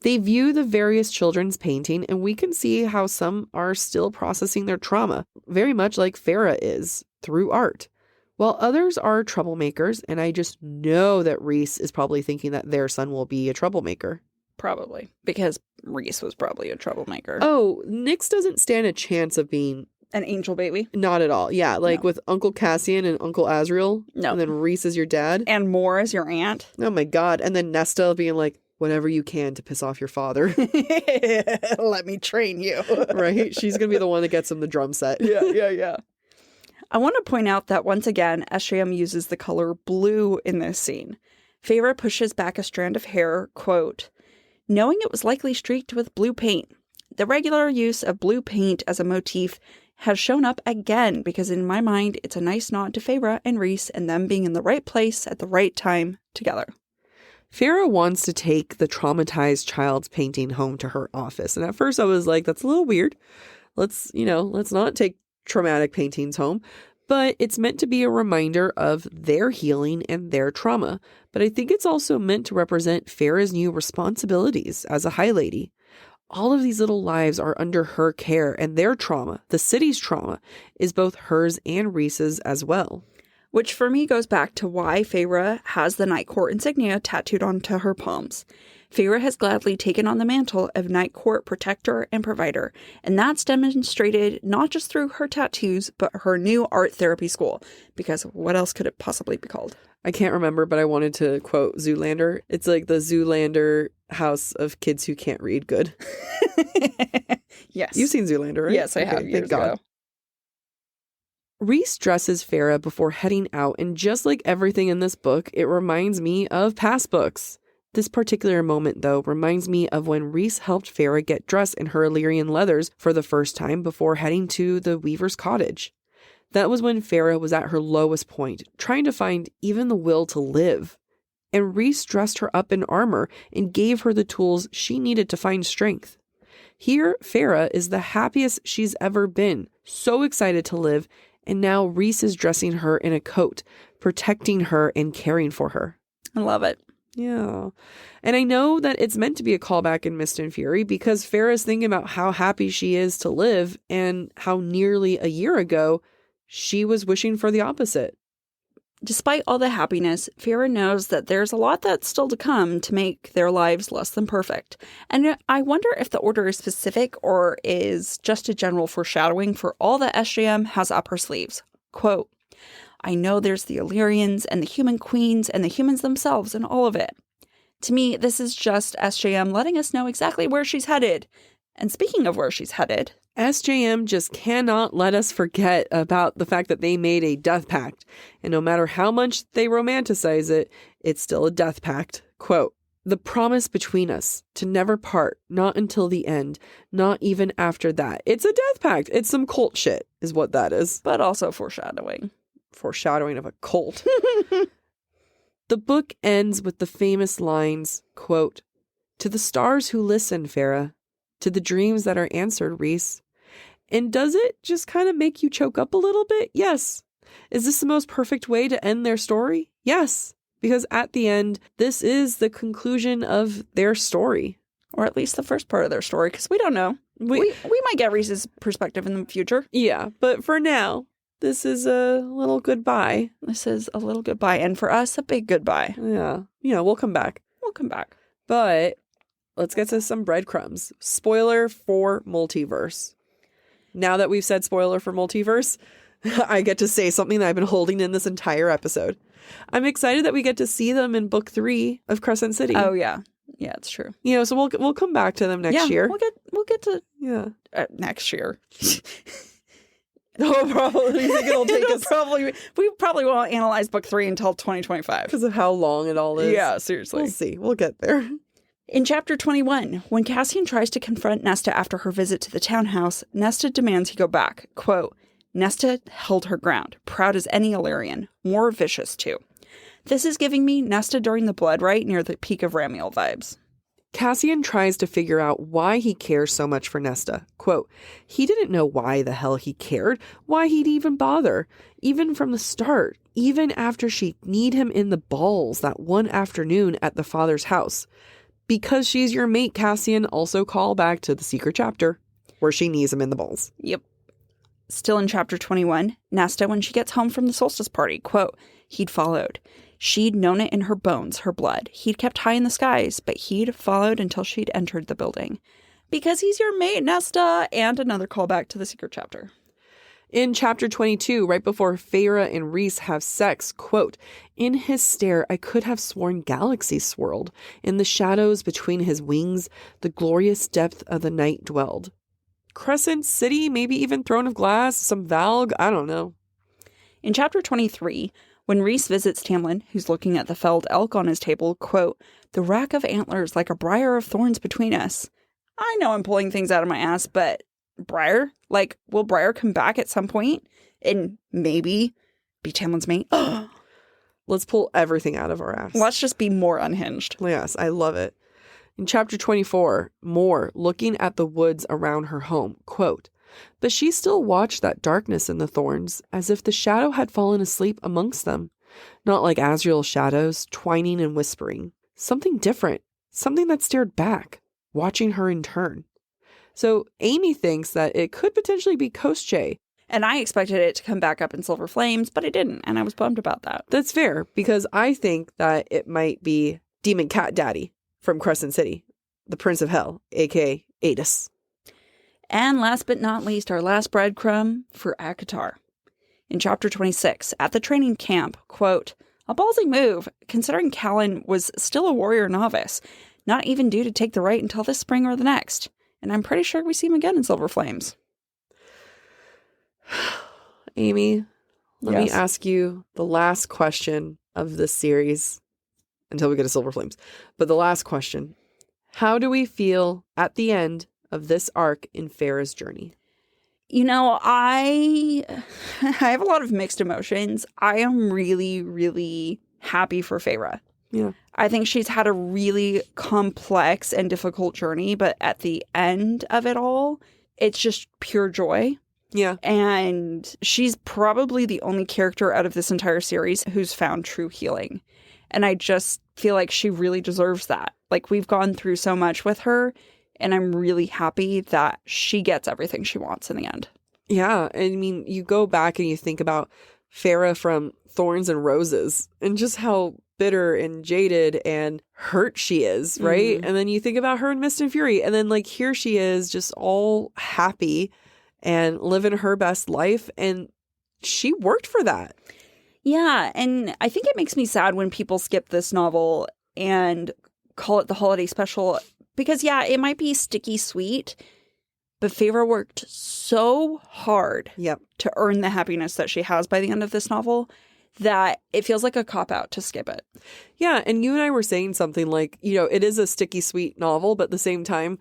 They view the various children's painting, and we can see how some are still processing their trauma, very much like Feyre is, through art. While others are troublemakers, and I just know that Rhys is probably thinking that their son will be a troublemaker. Probably. Because Rhys was probably a troublemaker. Oh, Nyx doesn't stand a chance of being an angel baby? Not at all. Yeah, like with Uncle Cassian and Uncle Azriel. No. And then Rhys is your dad. And Moore is your aunt. Oh my God. And then Nesta being like, whatever you can to piss off your father. Let me train you. Right? She's going to be the one that gets him the drum set. Yeah. I want to point out that once again, SJM uses the color blue in this scene. Feyre pushes back a strand of hair, quote, knowing it was likely streaked with blue paint. The regular use of blue paint as a motif has shown up again because in my mind, it's a nice nod to Feyre and Rhys and them being in the right place at the right time together. Feyre wants to take the traumatized child's painting home to her office. And at first I was like, that's a little weird. Let's not take traumatic paintings home. But it's meant to be a reminder of their healing and their trauma. But I think it's also meant to represent Feyre's new responsibilities as a High Lady. All of these little lives are under her care, and their trauma, the city's trauma, is both hers and Rhys's as well. Which for me goes back to why Feyre has the Night Court insignia tattooed onto her palms. Feyre has gladly taken on the mantle of Night Court protector and provider, and that's demonstrated not just through her tattoos, but her new art therapy school, because what else could it possibly be called? I can't remember, but I wanted to quote Zoolander. It's like the Zoolander house of kids who can't read good. Yes. You've seen Zoolander, right? Yes, I have. Years ago. Rhys dresses Feyre before heading out, and just like everything in this book, it reminds me of past books. This particular moment, though, reminds me of when Rhys helped Feyre get dressed in her Illyrian leathers for the first time before heading to the Weaver's cottage. That was when Feyre was at her lowest point, trying to find even the will to live. And Rhys dressed her up in armor and gave her the tools she needed to find strength. Here, Feyre is the happiest she's ever been, so excited to live, and now Rhys is dressing her in a coat, protecting her and caring for her. I love it. Yeah. And I know that it's meant to be a callback in Mist and Fury because Feyre is thinking about how happy she is to live and how nearly a year ago she was wishing for the opposite. Despite all the happiness, Feyre knows that there's a lot that's still to come to make their lives less than perfect. And I wonder if the order is specific or is just a general foreshadowing for all that SJM has up her sleeves. Quote, I know there's the Illyrians and the human queens and the humans themselves and all of it. To me, this is just SJM letting us know exactly where she's headed. And speaking of where she's headed, SJM just cannot let us forget about the fact that they made a death pact. And no matter how much they romanticize it, it's still a death pact. Quote, the promise between us to never part, not until the end, not even after that. It's a death pact. It's some cult shit is what that is. but also foreshadowing. Foreshadowing of a cult. The book ends with the famous lines, quote, to the stars who listen, Feyre, to the dreams that are answered, Rhys. And does it just kind of make you choke up a little bit? Yes. Is this the most perfect way to end their story? Yes. Because at the end, this is the conclusion of their story. Or at least the first part of their story, because we don't know. We might get Rhys's perspective in the future. Yeah, but for now, this is a little goodbye. This is a little goodbye, and for us, a big goodbye. Yeah. Yeah, we'll come back. We'll come back. But let's get to some breadcrumbs. Spoiler for multiverse. Now that we've said spoiler for multiverse, I get to say something that I've been holding in this entire episode. I'm excited that we get to see them in book 3 of Crescent City. Oh, yeah. Yeah, it's true. You know, so we'll come back to them next year. We'll get to next year. Oh, probably. You think it'll take us? We probably won't analyze book 3 until 2025 because of how long it all is. Yeah, seriously. We'll see. We'll get there. In chapter 21, when Cassian tries to confront Nesta after her visit to the townhouse, Nesta demands he go back. Quote, Nesta held her ground, proud as any Illyrian, more vicious too. This is giving me Nesta during the blood rite near the peak of Ramiel vibes. Cassian tries to figure out why he cares so much for Nesta. Quote, he didn't know why the hell he cared, why he'd even bother. Even from the start, even after she kneed him in the balls that one afternoon at the father's house. Because she's your mate, Cassian, also call back to the secret chapter where she knees him in the balls. Yep. Still in chapter 21, Nesta, when she gets home from the solstice party, quote, he'd followed. She'd known it in her bones, her blood. He'd kept high in the skies, but he'd followed until she'd entered the building. Because he's your mate, Nesta, and another callback to the secret chapter. In chapter 22, right before Feyre and Rhys have sex, quote, in his stare I could have sworn galaxies swirled. In the shadows between his wings, the glorious depth of the night dwelled. Crescent City, maybe even Throne of Glass, some Valg, I don't know. In chapter 23, when Rhys visits Tamlin, who's looking at the felled elk on his table, quote, the rack of antlers like a briar of thorns between us. I know I'm pulling things out of my ass, but Briar? Like, will Briar come back at some point and maybe be Tamlin's mate? Let's pull everything out of our ass. Let's just be more unhinged. Yes, I love it. In chapter 24, Moore, looking at the woods around her home, quote, But she still watched that darkness in the Thorns, as if the shadow had fallen asleep amongst them. Not like Asriel's shadows, twining and whispering. Something different. Something that stared back, watching her in turn. So Amy thinks that it could potentially be Koschei. And I expected it to come back up in Silver Flames, but it didn't, and I was bummed about that. That's fair, because I think that it might be Demon Cat Daddy from Crescent City, the Prince of Hell, aka Adis. And last but not least, our last breadcrumb for ACOTAR. In chapter 26, at the training camp, quote, a ballsy move, considering Callan was still a warrior novice, not even due to take the right until this spring or the next. And I'm pretty sure we see him again in Silver Flames. Amy, let me ask you the last question of this series until we get to Silver Flames. But the last question, how do we feel at the end of this arc in Feyre's journey? You know, I have a lot of mixed emotions. I am really, really happy for Feyre. Yeah. I think she's had a really complex and difficult journey, but at the end of it all, it's just pure joy. Yeah. And she's probably the only character out of this entire series who's found true healing. And I just feel like she really deserves that. Like, we've gone through so much with her, and I'm really happy that she gets everything she wants in the end. Yeah. I mean, you go back and you think about Feyre from Thorns and Roses and just how bitter and jaded and hurt she is, right? Mm-hmm. And then you think about her in Mist and Fury, and then like here she is just all happy and living her best life, and she worked for that. Yeah, and I think it makes me sad when people skip this novel and call it the holiday special, because yeah, it might be sticky sweet, but Feyre worked so hard to earn the happiness that she has by the end of this novel that it feels like a cop-out to skip it. Yeah, and you and I were saying something like, you know, it is a sticky sweet novel, but at the same time,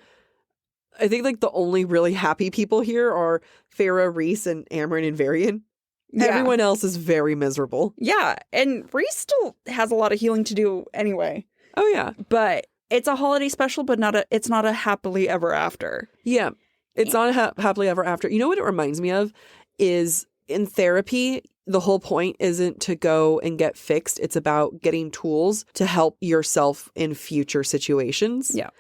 I think like the only really happy people here are Feyre, Rhys, and Amren and Varian. Yeah. Everyone else is very miserable. Yeah, and Rhys still has a lot of healing to do anyway. Oh yeah, but it's a holiday special, but it's not a happily ever after. Yeah, it's not a happily ever after. You know what it reminds me of is in therapy, the whole point isn't to go and get fixed. It's about getting tools to help yourself in future situations. Yeah,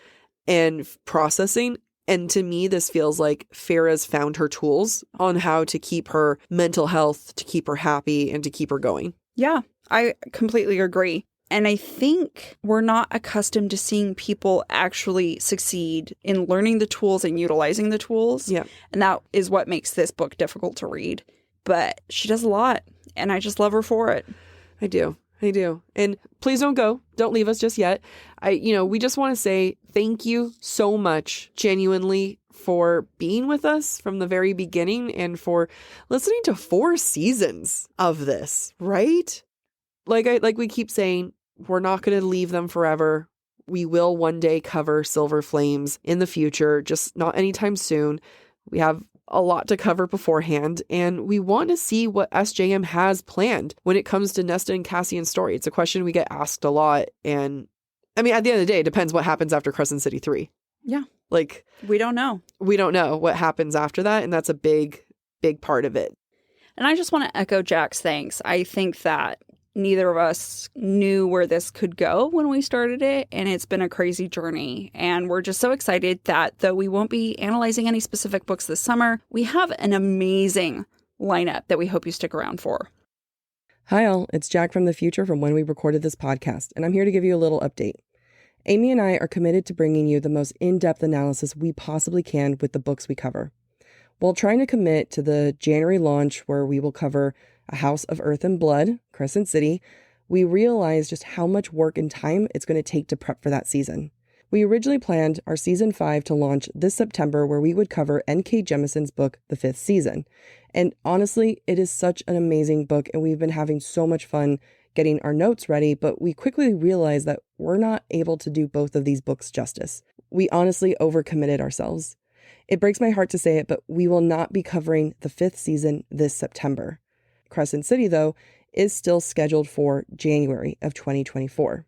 and processing. And to me, this feels like Feyre's found her tools on how to keep her mental health, to keep her happy, and to keep her going. Yeah, I completely agree. And I think we're not accustomed to seeing people actually succeed in learning the tools and utilizing the tools. Yeah. And that is what makes this book difficult to read. But she does a lot, and I just love her for it. I do. And please don't go. Don't leave us just yet. We just want to say thank you so much, genuinely, for being with us from the very beginning and for listening to 4 seasons of this, right? Like we keep saying, we're not going to leave them forever. We will one day cover Silver Flames in the future, just not anytime soon. We have a lot to cover beforehand, and we want to see what SJM has planned when it comes to Nesta and Cassian's story. It's a question we get asked a lot, and I mean, at the end of the day, it depends what happens after Crescent City 3. Yeah. Like, we don't know. We don't know what happens after that, and that's a big, big part of it. And I just want to echo Jac's thanks. I think that neither of us knew where this could go when we started it, and it's been a crazy journey. And we're just so excited that though we won't be analyzing any specific books this summer, we have an amazing lineup that we hope you stick around for. Hi all, it's Jac from the future from when we recorded this podcast, and I'm here to give you a little update. Amy and I are committed to bringing you the most in-depth analysis we possibly can with the books we cover. While trying to commit to the January launch where we will cover A House of Earth and Blood, Crescent City, we realized just how much work and time it's going to take to prep for that season. We originally planned our Season 5 to launch this September, where we would cover N.K. Jemison's book, The Fifth Season. And honestly, it is such an amazing book, and we've been having so much fun getting our notes ready, but we quickly realized that we're not able to do both of these books justice. We honestly overcommitted ourselves. It breaks my heart to say it, but we will not be covering the 5th season this September. Crescent City, though, is still scheduled for January of 2024.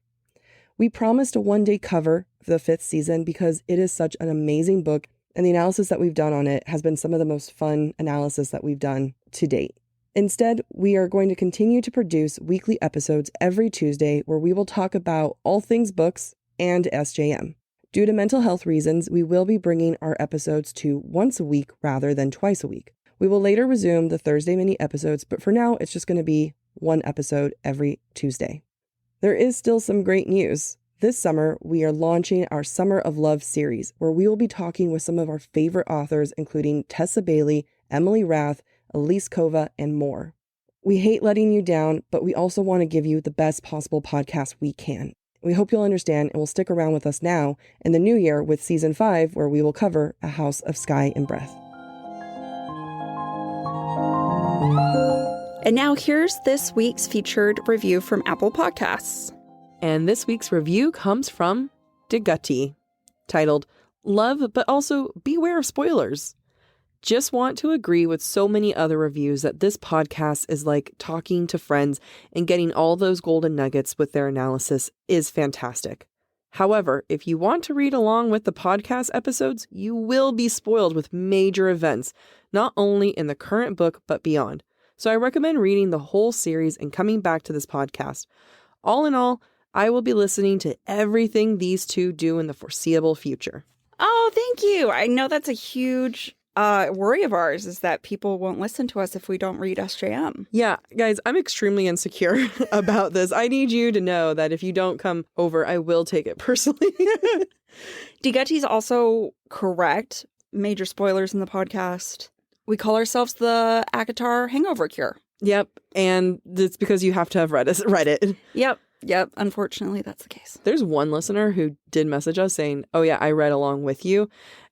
We promised a one-day cover for the 5th season because it is such an amazing book, and the analysis that we've done on it has been some of the most fun analysis that we've done to date. Instead, we are going to continue to produce weekly episodes every Tuesday where we will talk about all things books and SJM. Due to mental health reasons, we will be bringing our episodes to once a week rather than twice a week. We will later resume the Thursday mini episodes, but for now, it's just going to be one episode every Tuesday. There is still some great news. This summer, we are launching our Summer of Love series, where we will be talking with some of our favorite authors, including Tessa Bailey, Emily Rath, Elise Kova, and more. We hate letting you down, but we also want to give you the best possible podcast we can. We hope you'll understand and will stick around with us now in the new year with Season 5, where we will cover A House of Sky and Breath. And now here's this week's featured review from Apple Podcasts. And this week's review comes from Degutti, titled Love, but also Beware of Spoilers. Just want to agree with so many other reviews that this podcast is like talking to friends, and getting all those golden nuggets with their analysis is fantastic. However, if you want to read along with the podcast episodes, you will be spoiled with major events, not only in the current book, but beyond. So I recommend reading the whole series and coming back to this podcast. All in all, I will be listening to everything these two do in the foreseeable future. Oh, thank you. I know that's a huge worry of ours, is that people won't listen to us if we don't read SJM. Yeah, guys, I'm extremely insecure about this. I need you to know that if you don't come over, I will take it personally. Degutti's also correct. Major spoilers in the podcast. We call ourselves the ACOTAR hangover cure. Yep, and it's because you have to have read it. Yep. Unfortunately, that's the case. There's one listener who did message us saying, oh yeah, I read along with you.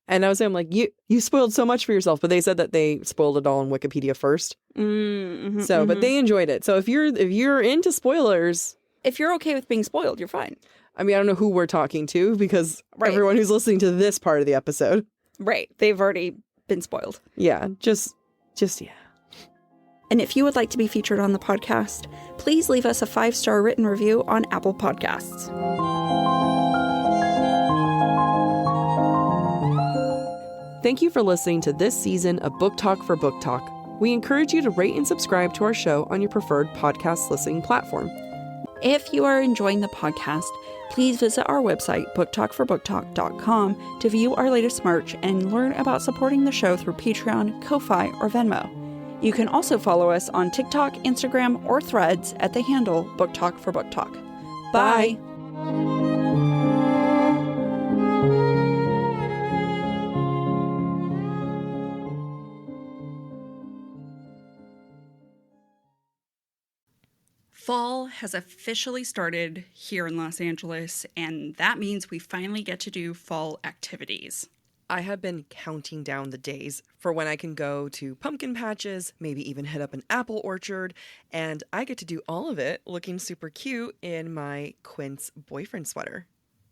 And I was saying, like, you spoiled so much for yourself, but they said that they spoiled it all on Wikipedia first. But they enjoyed it. So if you're into spoilers, if you're okay with being spoiled, you're fine. I mean, I don't know who we're talking to, because everyone who's listening to this part of the episode. Right. They've already been spoiled. Yeah. Just yeah. And if you would like to be featured on the podcast, please leave us a 5-star written review on Apple Podcasts. Thank you for listening to this season of Book Talk for Book Talk. We encourage you to rate and subscribe to our show on your preferred podcast listening platform. If you are enjoying the podcast, please visit our website, booktalkforbooktalk.com, to view our latest merch and learn about supporting the show through Patreon, Ko-Fi, or Venmo. You can also follow us on TikTok, Instagram, or Threads at the handle Book Talk for Book Talk. Bye! Fall has officially started here in Los Angeles, and that means we finally get to do fall activities. I have been counting down the days for when I can go to pumpkin patches, maybe even hit up an apple orchard, and I get to do all of it looking super cute in my Quince boyfriend sweater.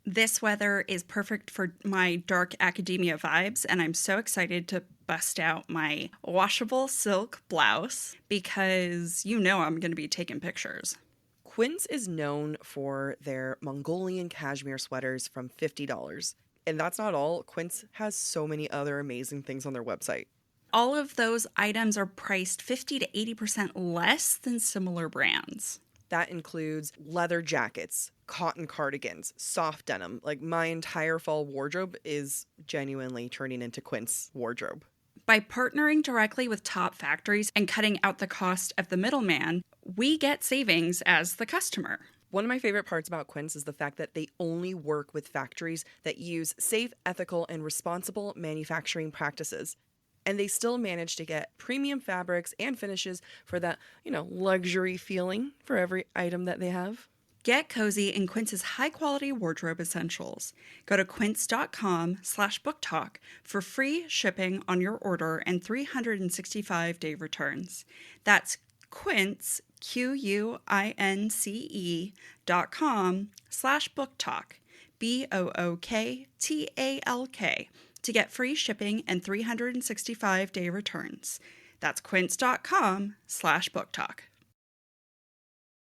This weather is perfect for my dark academia vibes, and I'm so excited to bust out my washable silk blouse because you know I'm going to be taking pictures. Quince is known for their Mongolian cashmere sweaters from $50. And that's not all. Quince has so many other amazing things on their website. All of those items are priced 50 to 80% less than similar brands. That includes leather jackets, cotton cardigans, soft denim. Like, my entire fall wardrobe is genuinely turning into Quince wardrobe. By partnering directly with top factories and cutting out the cost of the middleman, we get savings as the customer. One of my favorite parts about Quince is the fact that they only work with factories that use safe, ethical, and responsible manufacturing practices. And they still manage to get premium fabrics and finishes for that, luxury feeling for every item that they have. Get cozy in Quince's high-quality wardrobe essentials. Go to quince.com/booktalk for free shipping on your order and 365-day returns. That's Quince, QUINCE.com/booktalk, BOOKTALK, to get free shipping and 365-day returns. That's quince.com/booktalk.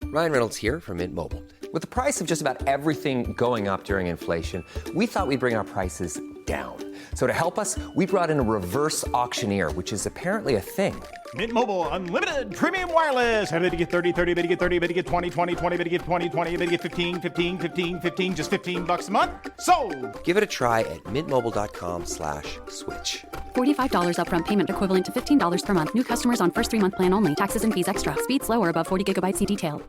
Ryan Reynolds here from Mint Mobile. With the price of just about everything going up during inflation, we thought we'd bring our prices down. So to help us, we brought in a reverse auctioneer, which is apparently a thing. Mint Mobile Unlimited Premium Wireless. How to get 30, 30, bit to get 30, bit to get 20, 20, 20, bit to get 20, 20, bit to get 15, 15, 15, 15, just $15 a month? Sold! Give it a try at mintmobile.com/switch. $45 upfront payment equivalent to $15 per month. New customers on first 3-month plan only. Taxes and fees extra. Speed slower above 40 gigabytes per detail.